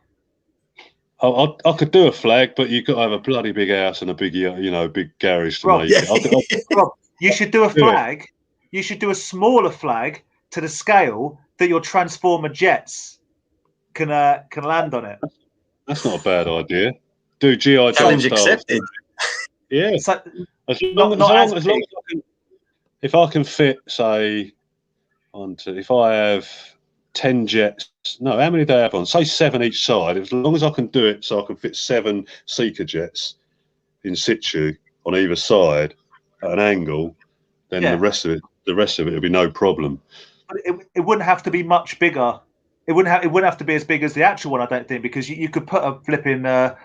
I could do a flag, but you've got to have a bloody big house and a big garage to make it. Rob, you should do a flag. You should do a smaller flag to the scale that your Transformer jets can land on it. That's not a bad idea. Do G.I. Joe Challenge accepted. Yeah. So, as long as I can, if I can fit, say, if I have 10 jets, no, how many do I have on? Say 7 each side. As long as I can do it, so I can fit 7 Seeker jets in situ on either side at an angle, then the rest of it will be no problem. But it wouldn't have to be much bigger. It wouldn't have to be as big as the actual one, I don't think, because you could put a flipping a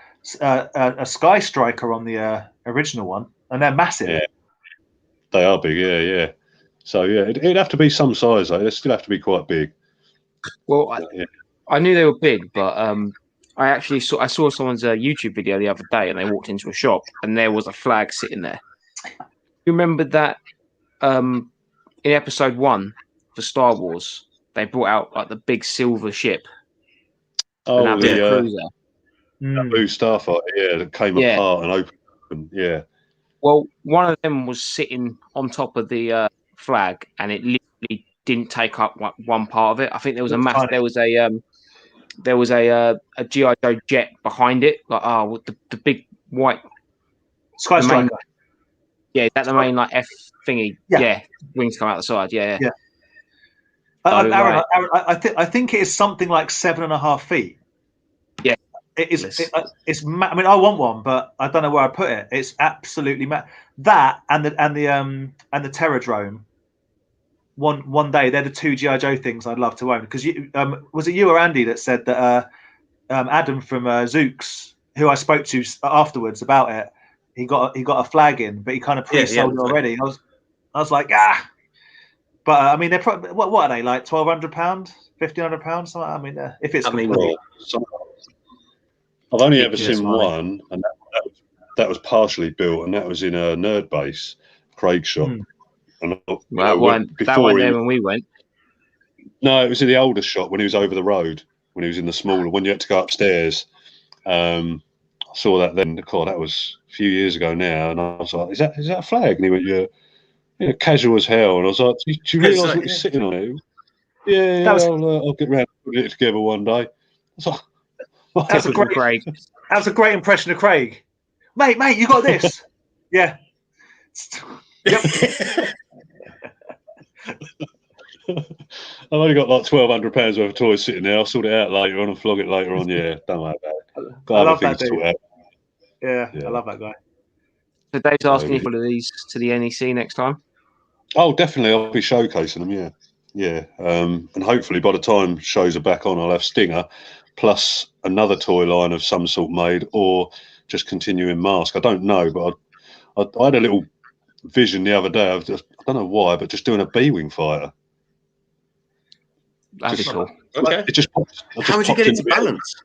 Sky Striker on the original one, and they're massive. Yeah, they are big. Yeah. So yeah, it'd have to be some size. Though. They still have to be quite big. Well, I knew they were big, but I saw someone's YouTube video the other day, and they walked into a shop, and there was a flag sitting there. You remember that in episode 1 for Star Wars, they brought out like the big silver ship. Oh, the cruiser. Blue Starfighter, that came apart and opened. Yeah. Well, one of them was sitting on top of the flag, and it literally didn't take up one part of it. I think there was a G.I. Joe jet behind it, like with the big white Sky Striker. Yeah, is that the main like F thingy? Yeah. Wings come out the side. Yeah. Aaron, I think it is something like 7.5 feet. Yeah, it is. I mean, I want one, but I don't know where I put it. It's absolutely that and the Terradrome. One day, they're the two GI Joe things I'd love to own. Because was it you or Andy that said that Adam from Zooks, who I spoke to afterwards about it, he got a flag in, but he kind of pre-sold it already. I was like, ah. But I mean, they're probably what are they like? £1,200, £1,500, something. I mean, if it's complete. I've only ever seen one, and that was partially built, and that was in a Nerd Base, Craig shop. And that one there when we went. No, it was in the older shop when he was over the road. When he was in the smaller, when you had to go upstairs. I saw that then. God, that was a few years ago now, and I was like, "Is that a flag?" And he went, "Yeah, casual as hell." And I was like, "Do you realise what you're sitting on it?" Yeah, I'll get round to putting it together one day. I was like, That's a great impression of Craig. Mate, you got this. Yeah. Yep. I've only got like £1,200 worth of toys sitting there. I'll sort it out later on and flog it later on. Yeah, don't worry about it. I love that dude. Yeah, I love that guy. So Dave's asking if one of these to the NEC next time. Oh, definitely. I'll be showcasing them. Yeah. And hopefully by the time shows are back on, I'll have Stinger plus another toy line of some sort made, or just continuing M.A.S.K. I don't know, but I had a little vision the other day of I don't know why, but just doing a B-wing fighter. That'd be cool. Okay. How would you get it to balance?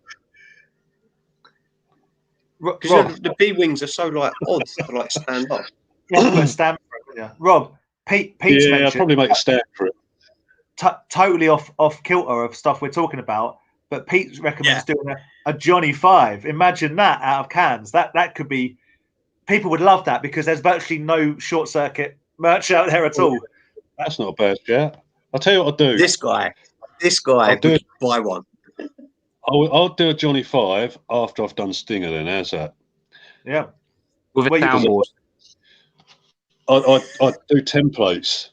Because the B-wings are so like odd to like stand up. Yeah, stand for it. Yeah. Rob, Pete's mentioned. I'd probably make a stand for it. Totally off kilter of stuff we're talking about, but Pete recommends doing a Johnny 5. Imagine that out of cans. That could be. People would love that because there's virtually no short circuit merch out there at all. That's not a bad shout. I'll tell you what I'll do. This guy would buy one. I'll do a Johnny 5 after I've done Stinger. Then how's that? Yeah, with a soundboard. I do templates.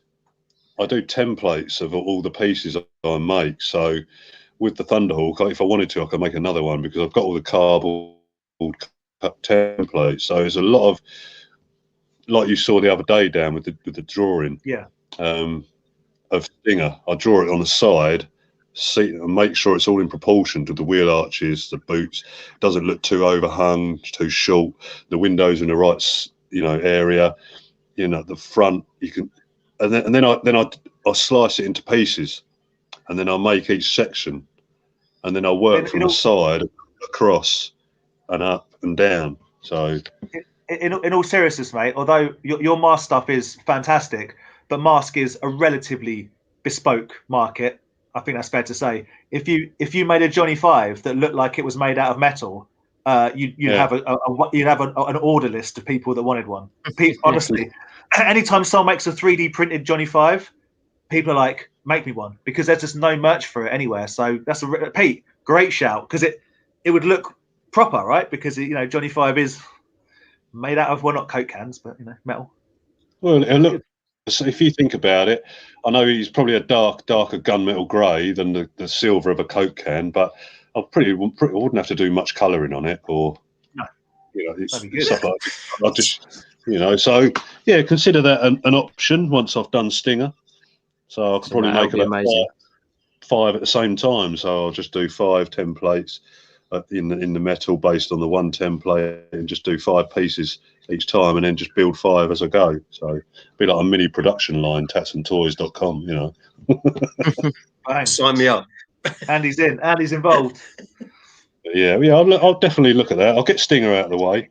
I do templates of all the pieces I make. So with the Thunderhawk, if I wanted to, I could make another one because I've got all the cardboard templates. So there's a lot of, like you saw the other day, Dan, with the drawing. Yeah. Of Stinger, I draw it on the side, see and make sure it's all in proportion to the wheel arches, the boots. Doesn't look too overhung, too short. The windows in the right, area. The front you can, and then I slice it into pieces, and then I'll make each section, and then I'll work from the side across and up and down. So in all seriousness, mate, although your M.A.S.K stuff is fantastic, but M.A.S.K is a relatively bespoke market. I think that's fair to say. If you made a Johnny 5 that looked like it was made out of metal, you'd have an order list of people that wanted one. Honestly, anytime someone makes a 3D printed Johnny 5, people are like, make me one, because there's just no merch for it anywhere. So that's Pete, great shout, because it would look proper, right? Because Johnny 5 is made out of, well, not Coke cans, but metal. Well, and look, if you think about it, I know he's probably a darker gunmetal grey than the silver of a Coke can, but I wouldn't have to do much colouring on it, or stuff like that. I just, so yeah, consider that an option once I've done Stinger. So I could probably make about five at the same time. So I'll just do 5 templates in the metal based on the one template, and just do 5 pieces each time, and then just build 5 as I go. So be like a mini production line, tatsandtoys.com, Sign me up. Andy's involved. Yeah, I'll definitely look at that. I'll get Stinger out of the way.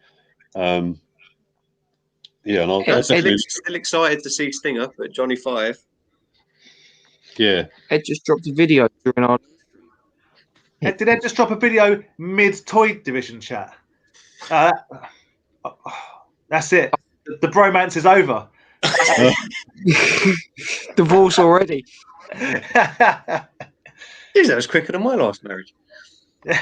And I'll definitely still excited to see Stinger, but Johnny 5. Yeah. Ed just dropped a video during our. Did Ed just drop a video mid toy division chat? That's it. The bromance is over. Divorce already. That was quicker than my last marriage. Mate,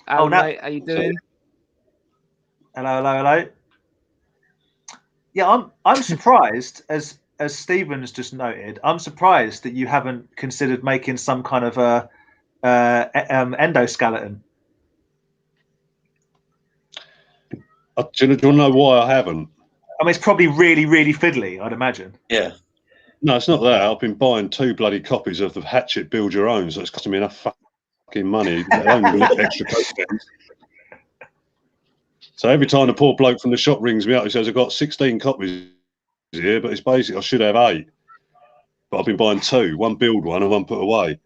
how you doing? Hello. Yeah, I'm surprised, as Stephen's just noted, I'm surprised that you haven't considered making some kind of a endoskeleton. Do you want to know why I haven't? I mean, it's probably really, really fiddly, I'd imagine. Yeah. No, it's not that. I've been buying 2 bloody copies of the Hatchet Build Your Own, so it's costing me enough fucking money, let alone extra copies. So every time the poor bloke from the shop rings me up, he says, I've got 16 copies here, but it's basically I should have 8. But I've been buying 2, one build one and one put away.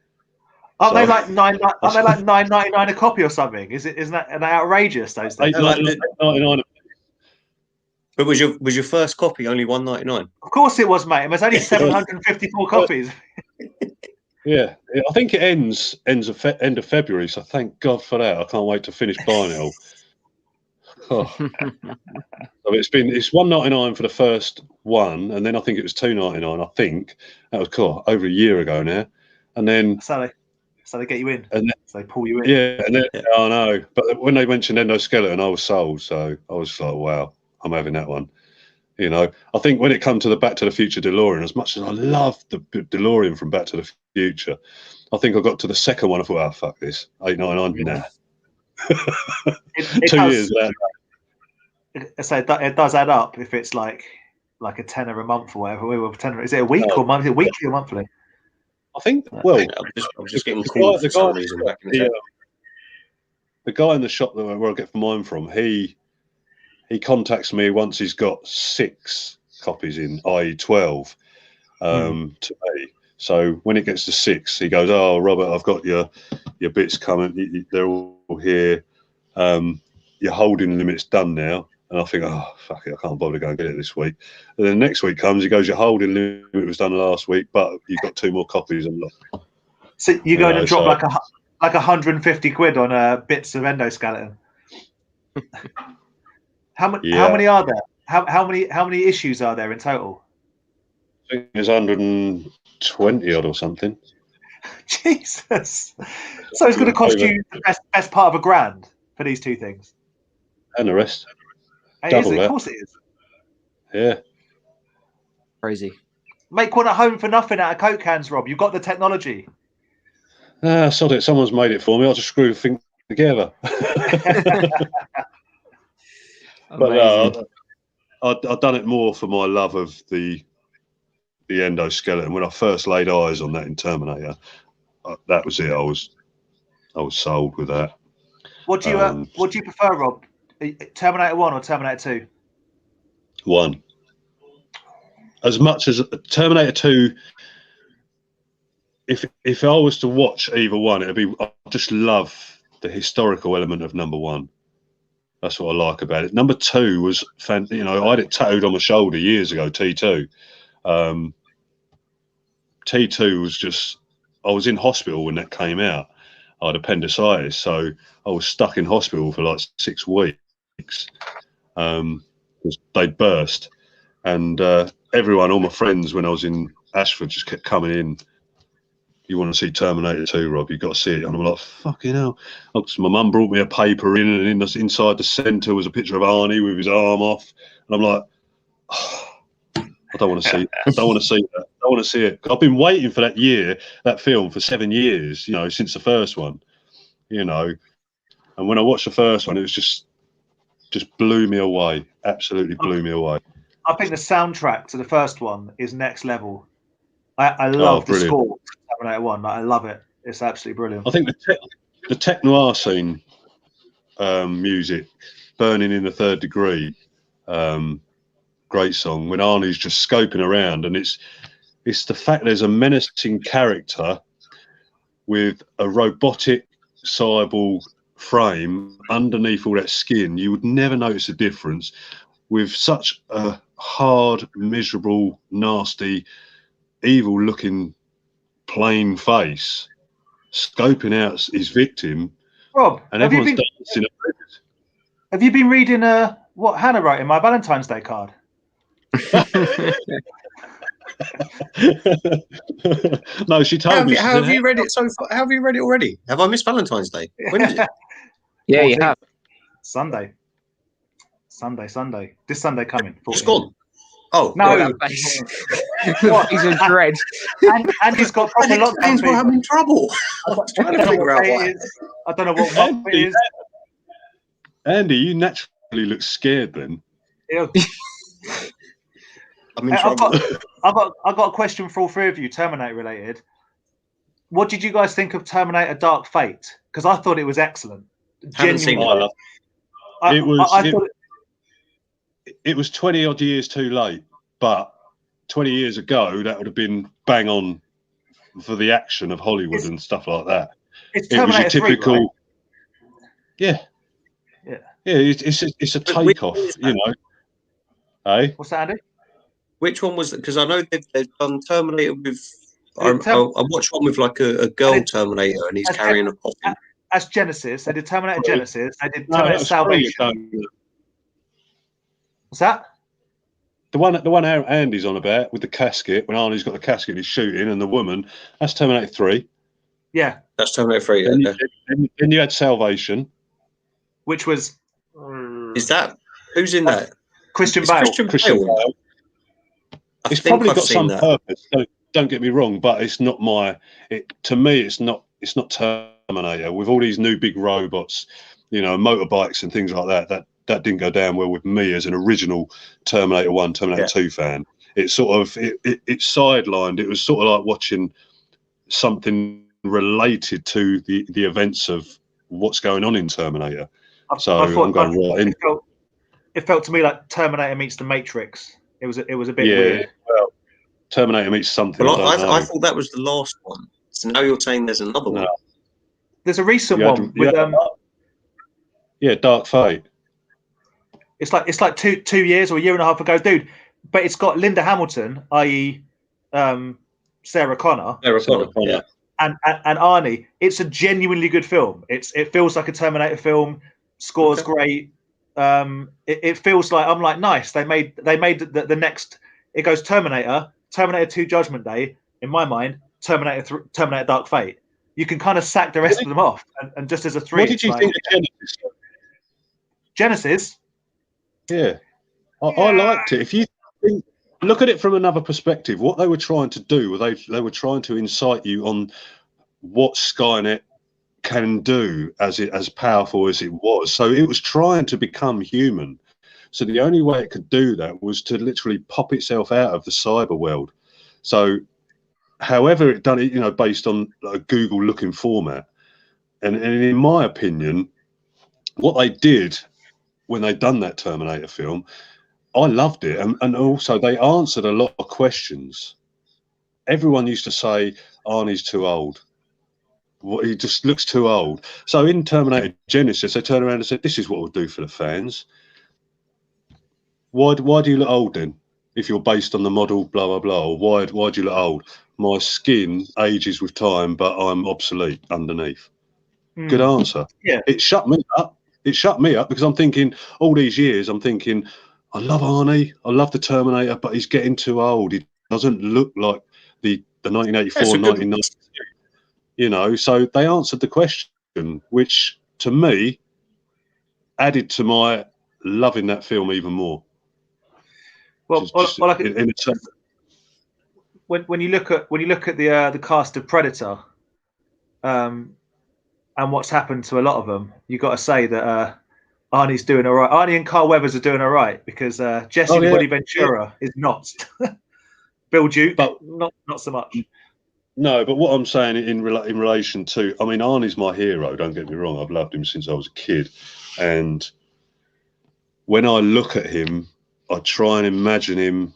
Aren't they like $9.99 a copy or something? Isn't that outrageous? Those things. $8.99. But was your first copy only $1.99? Of course it was, mate. It was only 754 copies. Yeah, I think it ends end of February. So thank God for that. I can't wait to finish buying it all. Oh. So it's $1.99 for the first one, and then I think it was $2.99. I think that was cool over a year ago now, and then so they get you in, and then, so they pull you in. Yeah, and then I know, but when they mentioned endoskeleton, I was sold. So I was like, wow, I'm having that one. You know, I think when it comes to the Back to the Future DeLorean, as much as I love the DeLorean from Back to the Future, I think I got to the second one. I thought, oh fuck this, $8.99 now. 2 years later. So it does add up if it's like a tenner a month or whatever. Is it a week or month? Is it weekly or monthly? I think. Well, I'm just getting called for some reason back in the day. The guy in the shop where I get mine from, he contacts me once he's got 6 copies in, i.e. 12, to me. So when it gets to 6, he goes, "Oh, Robert, I've got your bits coming. They're all here. Your holding limit's done now." And I think, oh, fuck it, I can't bother to go and get it this week. And then next week comes, he goes, "Your holding limit was done last week, but you've got 2 more copies." And look. So you go and drop like 150 quid on bits of endoskeleton. How many are there? How many issues are there in total? I think there's 120 odd or something. Jesus! So it's going to cost you the best part of $1,000 for these 2 things. And the rest. Double that. Of course it is. Yeah. Crazy. Make one at home for nothing out of Coke cans, Rob. You've got the technology. Sod it. Someone's made it for me. I'll just screw the thing together. But I've done it more for my love of the endoskeleton. When I first laid eyes on that in Terminator, that was it. I was sold with that. What do you prefer, Rob? Terminator 1 or Terminator 2? 1. As much as Terminator 2, if I was to watch either one, I just love the historical element of number 1. That's what I like about it. Number 2 was I had it tattooed on my shoulder years ago. T2. T2 was just. I was in hospital when that came out. I had appendicitis, so I was stuck in hospital for like 6 weeks. Because they'd burst, and everyone, all my friends, when I was in Ashford, just kept coming in. You want to see Terminator 2, Rob? You've got to see it. And I'm like, fucking hell. My mum brought me a paper in, and inside the centre was a picture of Arnie with his arm off. And I'm like, oh, I don't want to see it. I don't want to see that. I don't want to see it. I've been waiting for that film for 7 years, since the first one, And when I watched the first one, it was just blew me away. Absolutely blew me away. I think the soundtrack to the first one is next level. I love the score. Terminator 1, I love it. It's absolutely brilliant. I think the tech noir scene, music, Burning in the Third Degree, great song. When Arnie's just scoping around, and it's the fact there's a menacing character with a robotic cyborg frame underneath all that skin. You would never notice a difference with such a hard, miserable, nasty, evil-looking plain face, scoping out his victim. Rob, and everyone's dancing. Have you been reading what Hannah wrote in my Valentine's Day card? No, she told me. How have you read it so far? How have you read it already? Have I missed Valentine's Day? When is it? Yeah, you have. Sunday. This Sunday coming. 14. It's gone. Oh No. yeah. That face. He's in dread. And he's got proper That explains why I'm in trouble. I was I trying to don't know figure what out day why. it is. I don't know what month it is. Andy, you naturally look scared then. Yeah. I'm in I've trouble. got a question for all three of you, Terminator related. What did you guys think of Terminator Dark Fate? Because I thought it was excellent. Haven't seen Genuinely. it. It was 20 odd years too late, but 20 years ago that would have been bang on for the action of Hollywood and stuff like that. It's It was your Terminator 3, typical, right? yeah. It's a takeoff, you know. Hey, What's that, Andy? Which one was it? Because I know they've done Terminator with. I Term- watched one with like a girl Terminator, and he's carrying a coffin. As Genesis, they did Terminator Three. Genesis. They did no, Terminator that was Salvation. What's that? The one Andy's on about with the casket, when Arnie's got the casket and he's shooting, and the woman, that's Terminator 3. Yeah, That's Terminator 3. Then, then you had Salvation. which was Is that who's in that? Christian It's Bale. Christian Bale. Bale. I It's think probably I've got seen some that. purpose. Don't get me wrong, but it's not to me, it's not Terminator with all these new big robots, you know, motorbikes and things like that. That didn't go down well with me as an original Terminator 1, Terminator 2 fan. It sort of it sidelined. It was sort of like watching something related to the events of what's going on in Terminator. I'm going right in. It felt to me like Terminator meets the Matrix. It was a bit weird. Well, Terminator meets something. Well, I I thought that was the last one. So now you're saying there's another one. There's a recent one with Dark Fate. It's like two years or a year and a half ago, dude. But it's got Linda Hamilton, i.e., Sarah Connor. Yeah. And Arnie. It's a genuinely good film. It feels like a Terminator film. Score's great. It feels like I'm like nice. They made the next. It goes Terminator 2 Judgment Day. In my mind, Terminator Dark Fate. You can kind of sack the rest of them off, and just as a 3. What did you think of Genesis? Genesis? Yeah, I liked it. If you look at it from another perspective, what they were trying to do was they were trying to incite you on what Skynet can do as powerful as it was. So it was trying to become human. So the only way it could do that was to literally pop itself out of the cyber world. So however it done it, you know, based on a Google looking format. And in my opinion, what they did when they done that Terminator film, I loved it. And also they answered a lot of questions. Everyone used to say Arnie's too old. He just looks too old. So in Terminator Genesis, they turned around and said, this is what we'll do for the fans. Why do you look old then? If you're based on the model, blah, blah, blah. Or why do you look old? My skin ages with time, but I'm obsolete underneath. Good answer. Yeah. It shut me up. It shut me up because I'm thinking all these years, I'm thinking, I love Arnie, I love the Terminator, but he's getting too old. He doesn't look like the 1984, 1990. You know, so they answered the question, which to me added to my loving that film even more. Well, when you look at the cast of Predator, and what's happened to a lot of them, you got to say that Arnie's doing all right. Arnie and Carl Weathers are doing all right because Jesse the Body Ventura is not. Bill Duke, but not so much. No, but what I'm saying in relation to, I mean, Arnie's my hero. Don't get me wrong. I've loved him since I was a kid, and when I look at him, I try and imagine him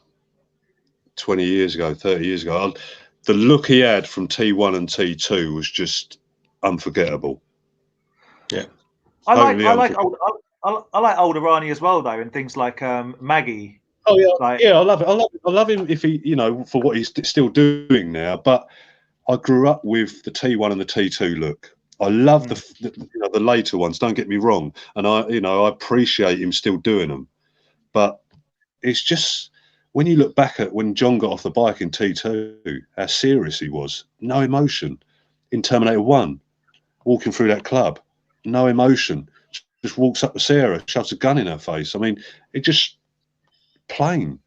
20 years ago, 30 years ago. The look he had from T1 and T2 was just unforgettable. Yeah, I like older Arnie as well, though, and things like Maggie. Oh yeah, I love it. I love him if he, you know, for what he's still doing now. But I grew up with the T1 and the T2 look. I love the later ones. Don't get me wrong, and I appreciate him still doing them. But it's just when you look back at when John got off the bike in T2, how serious he was. No emotion. In Terminator 1, walking through that club, no emotion. Just walks up to Sarah, shoves a gun in her face. I mean, it just plain.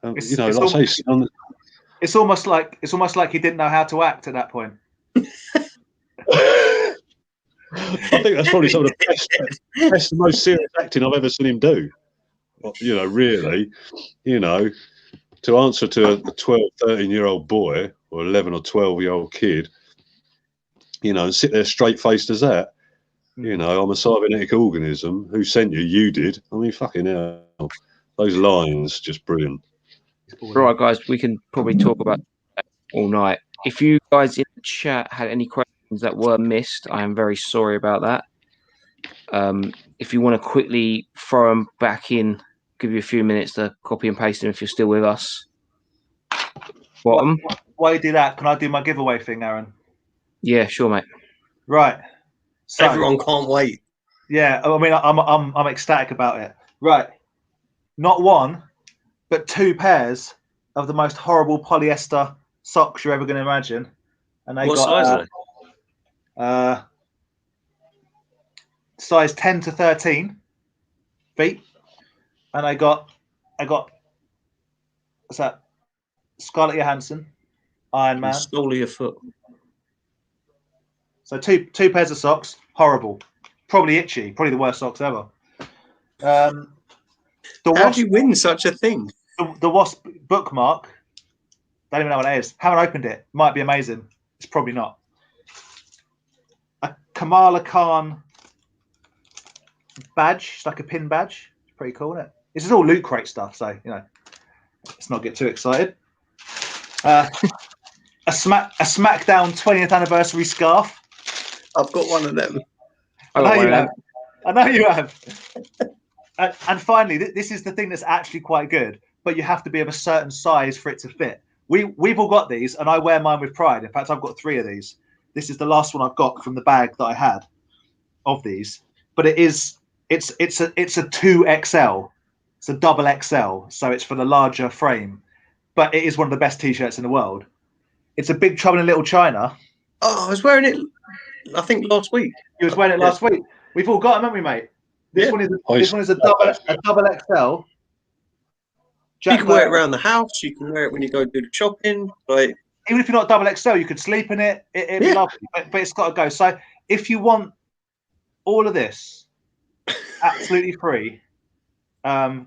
It's- like it's I say, It's almost like he didn't know how to act at that point. I think that's probably some of the best and most serious acting I've ever seen him do. Really, to answer to a 12, 13-year-old boy or 11 or 12-year-old kid, and sit there straight-faced as that. I'm a cybernetic organism. Who sent you? You did. I mean, fucking hell. Those lines, just brilliant. Right, guys, we can probably talk about that all night. If you guys in the chat had any questions that were missed, I am very sorry about that. If you want to quickly throw them back in, give you a few minutes to copy and paste them if you're still with us. Bottom. While you do that, can I do my giveaway thing, Aaron? Yeah, sure, mate. Right. So, Everyone can't wait. Yeah, I mean, I'm ecstatic about it. Right. Not one, but 2 pairs of the most horrible polyester socks you're ever going to imagine. And they What got size are they? Size 10 to 13 feet. And I got what's that? Scarlett Johansson, Iron Man. Sole of your foot. So two pairs of socks, horrible, probably itchy, probably the worst socks ever. How do you win such a thing? The Wasp bookmark. Don't even know what it is. Haven't opened it. Might be amazing. It's probably not. A Kamala Khan badge. It's like a pin badge. It's pretty cool, isn't it? This is all Loot Crate stuff, so let's not get too excited. A SmackDown 20th anniversary scarf. I've got one of them. I know you have. And finally, this is the thing that's actually quite good, but you have to be of a certain size for it to fit. We've all got these, and I wear mine with pride. In fact, I've got 3 of these. This is the last one I've got from the bag that I had of these. But it's a 2XL. It's a double XL, so it's for the larger frame. But it is one of the best T-shirts in the world. It's a Big Trouble in Little China. Oh, I was wearing it, I think, last week. You was wearing it last week. We've all got them, haven't we, mate? This one is a double XL. You can wear it around the house. You can wear it when you go do the shopping. Like, even if you're not double XL, you could sleep in it. It'd be lovely, but it's got to go. So if you want all of this absolutely free,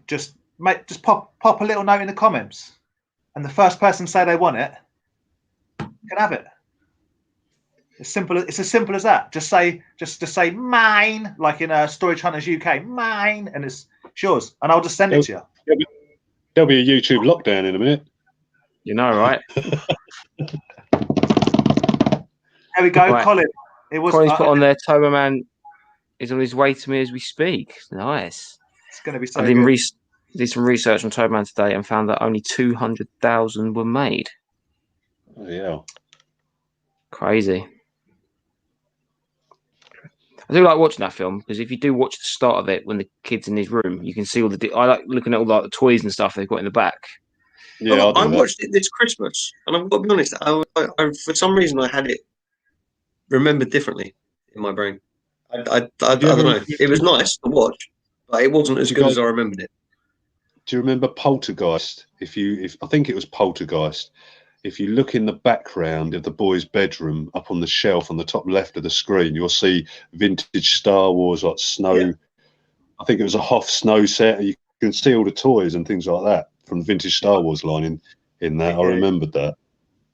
just pop a little note in the comments, and the first person to say they want it can have it. It's as simple as that. Just say mine, like in Storage Hunters UK, mine, and it's yours, and I'll just send it to you. There'll be a YouTube lockdown in a minute. You know, right? There we go, Right. Colin. Colin's put on there. Toberman is on his way to me as we speak. Nice. It's going to be so I good. did some research on Toberman today and found that only 200,000 were made. Oh, yeah. Crazy. I do like watching that film because if you do watch the start of it when the kid's in his room, you can see all the. I like looking at all the toys and stuff they've got in the back. Yeah, I watched it this Christmas, and I've got to be honest. I for some reason, I had it remembered differently in my brain. I don't know. It was nice to watch, but it wasn't as good as I remembered it. Do you remember Poltergeist? If I think it was Poltergeist. If you look in the background of the boy's bedroom, up on the shelf on the top left of the screen, you'll see vintage Star Wars, like snow. Yeah. I think it was a Hoth snow set. You can see all the toys and things like that from the vintage Star Wars line in that. I remembered that.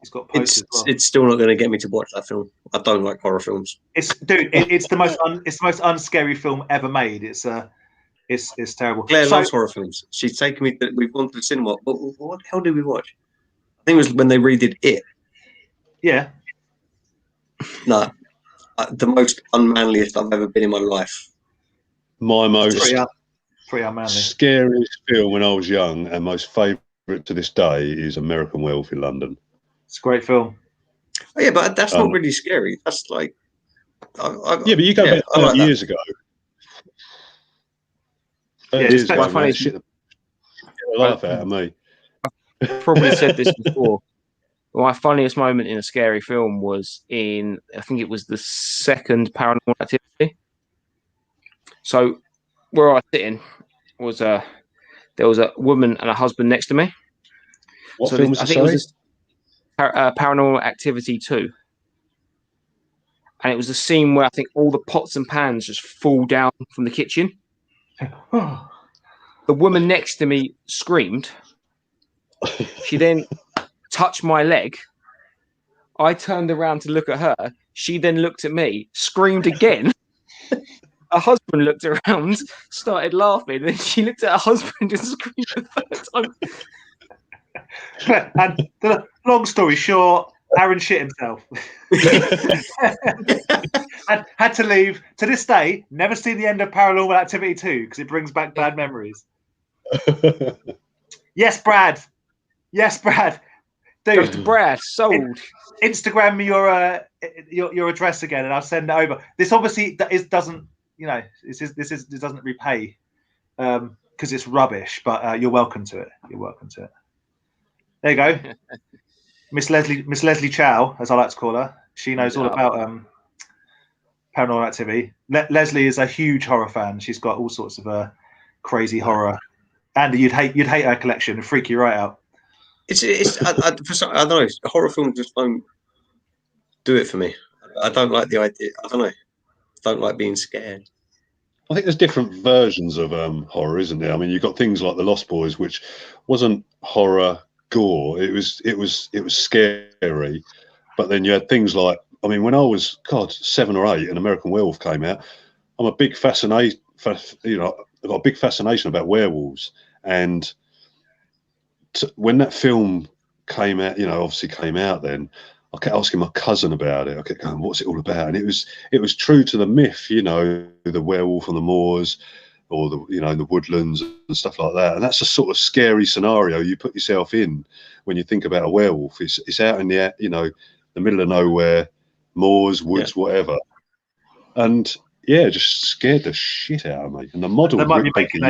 It's got posters. It's still not going to get me to watch that film. I don't like horror films. It's the most unscary film ever made. It's terrible. Claire loves horror films. She's taken me. We've gone to the cinema. What the hell did we watch? I think it was when they redid It. Yeah. No, the most unmanliest I've ever been in my life. My most pretty unmanly. Scariest film when I was young and most favourite to this day is American Werewolf in London. It's a great film. Oh, yeah, but that's not really scary. That's like... but you go back 30 years ago. 30 years ago, man, shit the life out of me. I've probably said this before. My funniest moment in a scary film was in, I think it was the second Paranormal Activity. So where I was sitting was there was a woman and a husband next to me, What So film was I it? think it was Sorry. this, Paranormal Activity 2. And it was the scene where I think all the pots and pans just fall down from the kitchen. The woman next to me screamed. She then touched my leg. I turned around to look at her. She then looked at me, screamed again. Her husband looked around, started laughing. Then she looked at her husband and screamed the third time. And the long story short, Aaron shit himself. had to leave. To this day, never seen the end of Paranormal Activity 2 because it brings back bad memories. Yes, Brad. Yes, Brad. Goes Dude, to Brad, sold. Instagram me your address again, and I'll send it over. This obviously doesn't, you know, this doesn't repay because it's rubbish. But you're welcome to it. You're welcome to it. There you go, Miss Leslie Chow, as I like to call her. She knows all about Paranormal Activity. Leslie is a huge horror fan. She's got all sorts of crazy horror. Andy, you'd hate her collection. It'd freak you right out. I don't know. Horror films just don't do it for me. I don't like the idea. I don't know. I don't like being scared. I think there's different versions of horror, isn't there? I mean, you've got things like The Lost Boys, which wasn't horror gore. It was scary, but then you had things like, I mean, when I was 7 or 8 and American Werewolf came out, I'm a big fascination. You know, I've got a big fascination about werewolves, and when that film came out, you know, obviously came out then, I kept asking my cousin about it. I kept going, what's it all about? And it was true to the myth, you know, the werewolf on the moors or the woodlands and stuff like that. And that's a sort of scary scenario you put yourself in when you think about a werewolf. It's out in the, you know, the middle of nowhere, moors, woods, whatever. And yeah, just scared the shit out of me. And the model They might be making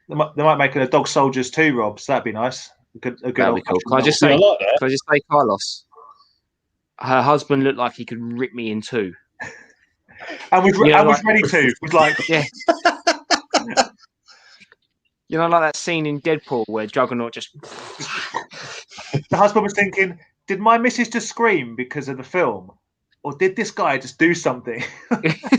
they might make a Dog Soldiers 2, Rob. So that'd be nice. That'd be cool. Can I just say, Carlos? Her husband looked like he could rip me in two. And was ready to. Was like, yeah. You know, like that scene in Deadpool where Juggernaut just. The husband was thinking, did my missus just scream because of the film? Or did this guy just do something?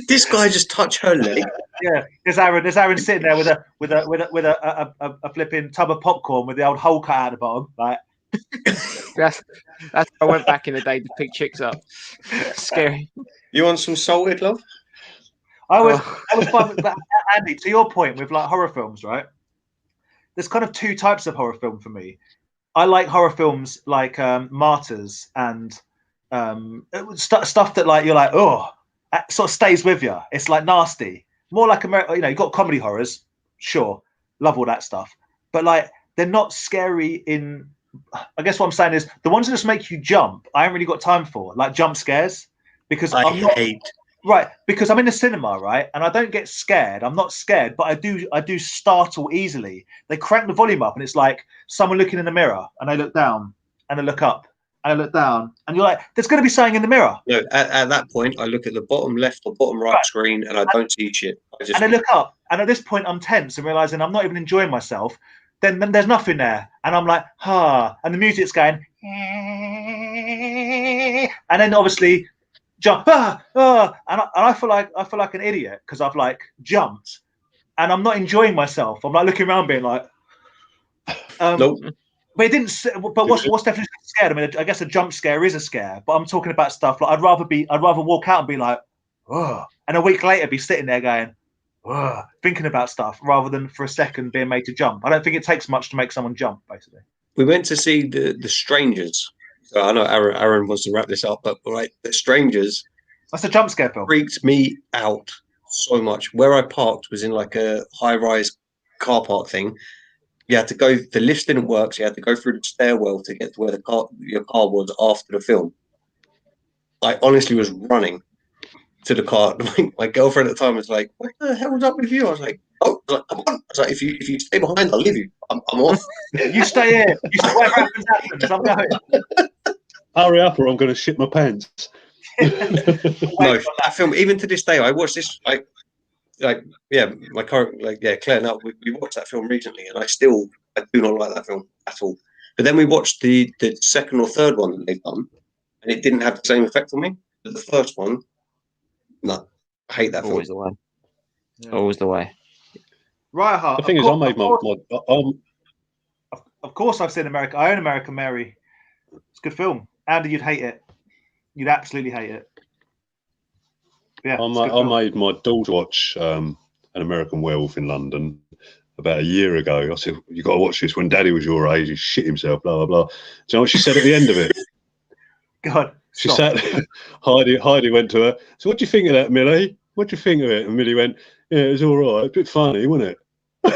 This guy just touched her leg. Yeah, there's Aaron sitting there with a flipping tub of popcorn with the old hole cut out the bottom. Like, that's I went back in the day to pick chicks up. Scary. You want some salted, love? I was fun. But Andy, to your point with like horror films, right? There's kind of two types of horror film for me. I like horror films like Martyrs and stuff that like you're like, oh, it sort of stays with you. It's like nasty, more like America. You know, you've got comedy horrors, sure, love all that stuff, but like they're not scary. I guess what I'm saying is the ones that just make you jump. I haven't really got time for like jump scares because because I'm in the cinema, right, and I don't get scared. I'm not scared, but I do startle easily. They crank the volume up, and it's like someone looking in the mirror, and they look down, and they look up. I look down, and you're like, "There's going to be something in the mirror." No, at that point, I look at the bottom left or bottom right screen, and I don't see shit. And I look up, and at this point, I'm tense and realizing I'm not even enjoying myself. Then there's nothing there, and I'm like, and the music's going, and then obviously jump, and I feel like an idiot because I've like jumped, and I'm not enjoying myself. I'm like looking around, being like, nope. But it didn't. But what's definitely scared? I mean, I guess a jump scare is a scare. But I'm talking about stuff like I'd rather walk out and be like, oh, and a week later be sitting there going, oh, thinking about stuff rather than for a second being made to jump. I don't think it takes much to make someone jump. Basically, we went to see the Strangers. So I know Aaron wants to wrap this up, but right, the Strangers. That's a jump scare film. Freaked me out so much. Where I parked was in like a high-rise car park thing. You had to go. The lifts didn't work, so you had to go through the stairwell to get to where your car was after the film. I honestly was running to the car. My girlfriend at the time was like, "What the hell was up with you?" I was like, "Oh, come on!" I was like, "If you stay behind, I'll leave you. I'm off." You stay here. Whatever happens. I'm going. Hurry up, or I'm going to shit my pants. No, that film. Even to this day, I watch this my current Claire. Now we watched that film recently, and I do not like that film at all. But then we watched the second or third one that they've done, and it didn't have the same effect on me. But the first one, no, I hate that Always film. the way. Yeah. Always the way. Right, The thing is, I made Of course, I've seen America. I own American Mary. It's a good film. Andy, you'd hate it. You'd absolutely hate it. Yeah, I made my daughter watch An American Werewolf in London about a year ago. I said, "You got to watch this." When Daddy was your age, he shit himself. Blah blah blah. Do you know what she said at the end of it? God, she sat. Heidi went to her. So, what do you think of that, Millie? What do you think of it? And Millie went, "Yeah, it was all right. A bit funny, wasn't it?" I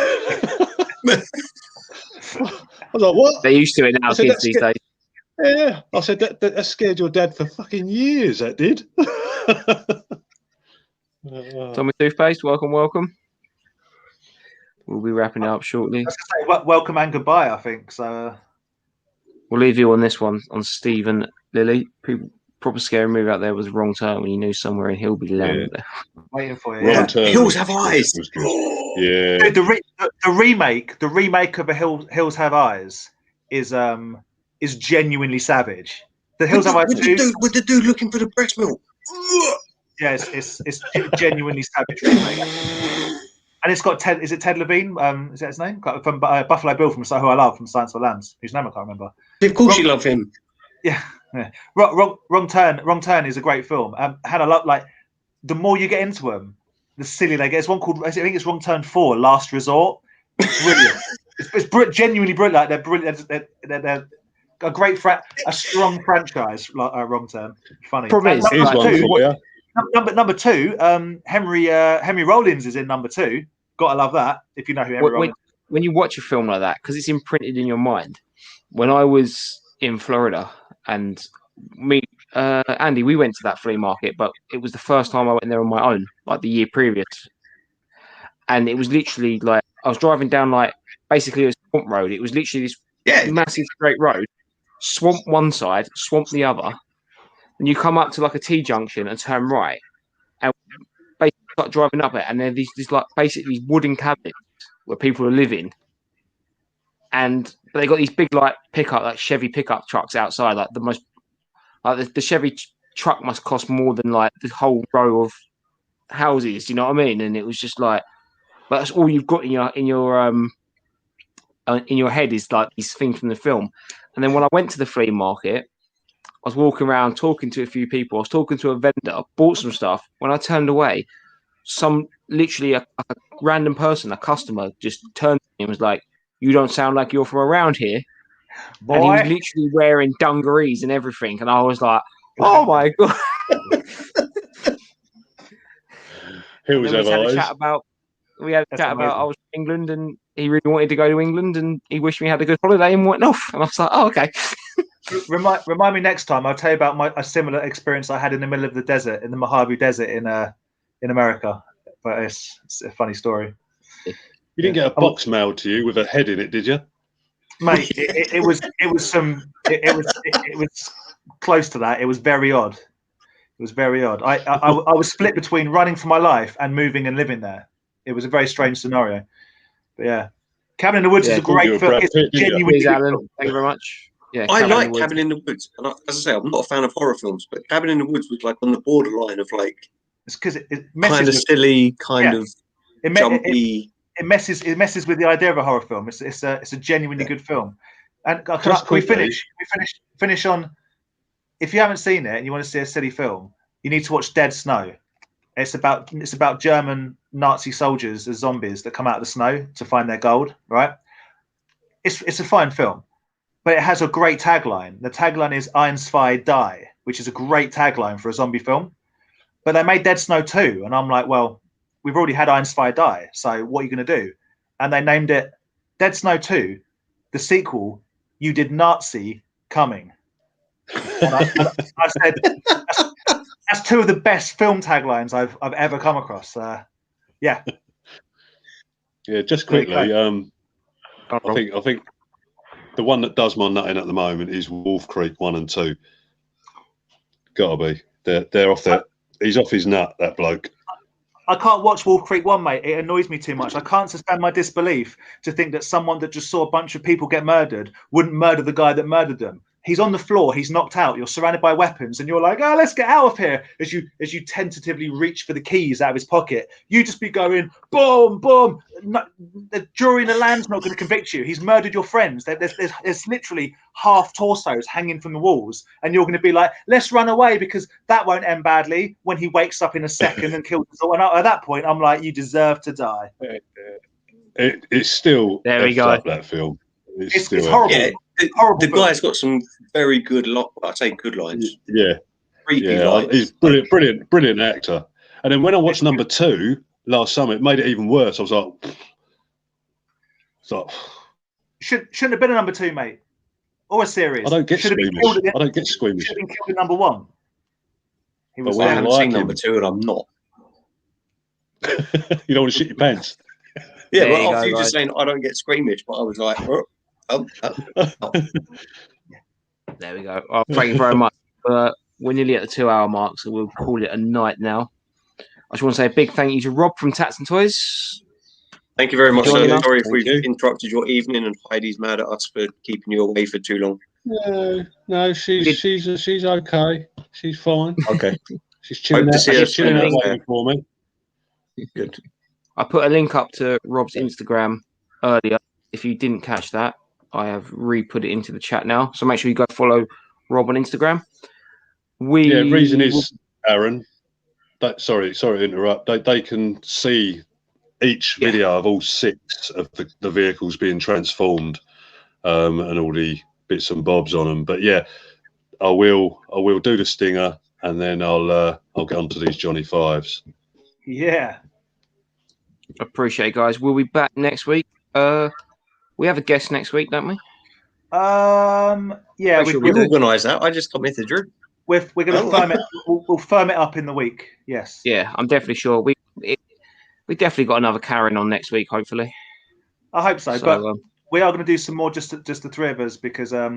was like, "What?" They're used to it now, kids these days. Yeah, I said that scared your dad for fucking years. That did. Tommy Toothpaste, welcome. We'll be wrapping it up shortly. I was gonna say, welcome and goodbye, I think. So We'll leave you on this one on Steve and Lily. People, proper scary movie out there was Wrong Turn when you knew somewhere in Hillbilly Land. waiting for you. Wrong Turn. Hills Have Eyes. Yeah. Dude, the remake of Hills Have Eyes is genuinely savage. The Hills Have Eyes with the dude looking for the breast milk. Yeah, it's genuinely savage remake. And it's got Ted. Is it Ted Levine? Is that his name? From Buffalo Bill from Who I Love from Silence of the Lambs. Whose name I can't remember. Of course, you love him. Yeah. Wrong Turn is a great film. Had a lot like the more you get into them, the silly they get. There's one called I think it's Wrong Turn 4, Last Resort. It's brilliant. it's genuinely brilliant. Like they're brilliant. They're a great a strong franchise. Like Wrong Turn. Funny. Probably Number two, Henry Rollins is in number 2. Gotta love that. If you know who Henry Rollins is. When you watch a film like that, because it's imprinted in your mind. When I was in Florida and Andy, we went to that flea market, but it was the first time I went there on my own, like the year previous. And it was literally like I was driving down like basically a swamp road. It was literally this massive straight road, swamp one side, swamp the other. And you come up to like a T-junction and turn right, and basically start driving up it, and there are these like basically wooden cabins where people are living, and they got these big like Chevy pickup trucks outside, like the most like the Chevy truck must cost more than like the whole row of houses. You know what I mean? And it was just like, but that's all you've got in your head is like these things from the film. And then when I went to the flea market, I was walking around talking to a few people. I was talking to a vendor, bought some stuff. When I turned away, literally a random person, a customer, just turned to me and was like, "You don't sound like you're from around here." Boy. And he was literally wearing dungarees and everything. And I was like, "Oh my God." We had a chat about I was from England and he really wanted to go to England and he wished me had a good holiday and went off. And I was like, "Oh, okay." Remind me next time. I'll tell you about a similar experience I had in the middle of the desert, in the Mojave Desert in America. But it's a funny story. You didn't get a box mailed to you with a head in it, did you? Mate, it was close to that. It was very odd. It was very odd. I was split between running for my life and moving and living there. It was a very strange scenario. But yeah, Cabin in the Woods is a great film. It's genuinely Alan. Thank you very much. Yeah, I like Cabin in the Woods. And as I say, I'm not a fan of horror films, but Cabin in the Woods was like on the borderline of like it's because it kind of silly, kind of jumpy. It messes with the idea of a horror film. It's a genuinely good film. And we finish on. If you haven't seen it and you want to see a silly film, you need to watch Dead Snow. It's about German Nazi soldiers as zombies that come out of the snow to find their gold. Right? It's a fine film. But it has a great tagline. The tagline is "Eins, zwei, die," which is a great tagline for a zombie film. But they made Dead Snow 2, and I'm like, well, we've already had Eins, zwei, die, so what are you going to do? And they named it Dead Snow 2, the sequel, You Did Nazi Coming. And I said, that's 2 of the best film taglines I've ever come across. Yeah. Yeah, just quickly, I think the one that does my nutting at the moment is Wolf Creek 1 and 2. Gotta be. They're off there. He's off his nut, that bloke. I can't watch Wolf Creek 1, mate. It annoys me too much. I can't suspend my disbelief to think that someone that just saw a bunch of people get murdered wouldn't murder the guy that murdered them. He's on the floor. He's knocked out. You're surrounded by weapons, and you're like, "Oh, let's get out of here!" As you tentatively reach for the keys out of his pocket, you just be going, "Boom, boom!" No, the jury in the land's not going to convict you. He's murdered your friends. There's literally half torsos hanging from the walls, and you're going to be like, "Let's run away because that won't end badly." When he wakes up in a second and kills us all, and at that point, I'm like, "You deserve to die." It's still There we effed go. up, that film. It's still horrible. Yeah, Horrible the film. guy's got some very good, I say good lines. Yeah, Creepy yeah, lines. he's brilliant actor. And then when I watched number 2 last summer, it made it even worse. I was like, shouldn't have been a number 2, mate, or a series. I don't get Should have been squeamish. killed at I don't get squeamish. Should have been killed at number 1. He was But I when haven't like seen him. number 2, and I'm not. You don't want to shit your pants. Yeah, There but you after go, you just guys. saying I don't get squeamish, but I was like, oh. There we go. Oh, thank you very much. We're nearly at the 2-hour mark, so we'll call it a night now. I just want to say a big thank you to Rob from Tats and Toys. Thank you very much. Joining Sir. us. Sorry if Thank we've you. interrupted your evening, and Heidi's mad at us for keeping you away for too long. No, she's okay. She's fine. Okay, She's chilling Hope to out. see her She's chilling soon. out waiting for me. good. I put a link up to Rob's Instagram earlier. If you didn't catch that, I have re-put it into the chat now. So make sure you go follow Rob on Instagram. Reason is, Aaron, sorry to interrupt. They can see each video of all 6 of the vehicles being transformed, and all the bits and bobs on them. But yeah, I will do the Stinger, and then I'll get onto these Johnny 5s. Yeah. Appreciate it, guys. We'll be back next week. We have a guest next week, don't we? Yeah, Sure We do. organised that. I just committed, Drew. we're going to firm it. We'll firm it up in the week. Yes. Yeah, I'm definitely sure. We definitely got another Karen on next week, hopefully. I hope so. So, But we are going to do some more, just the 3 of us, because I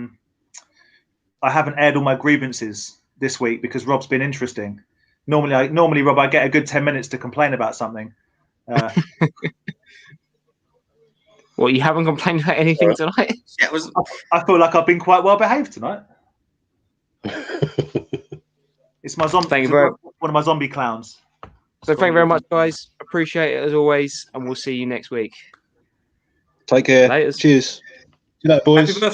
haven't aired all my grievances this week because Rob's been interesting. Normally, Rob, I get a good 10 minutes to complain about something. Well, you haven't complained about anything tonight? Yeah, it was. I feel like I've been quite well behaved tonight. It's my zombie. Thank you very- one of my zombie clowns. So thank you very much, guys. Appreciate it as always, and we'll see you next week. Take care. Laters. Cheers. See you later, boys. Happy birthday.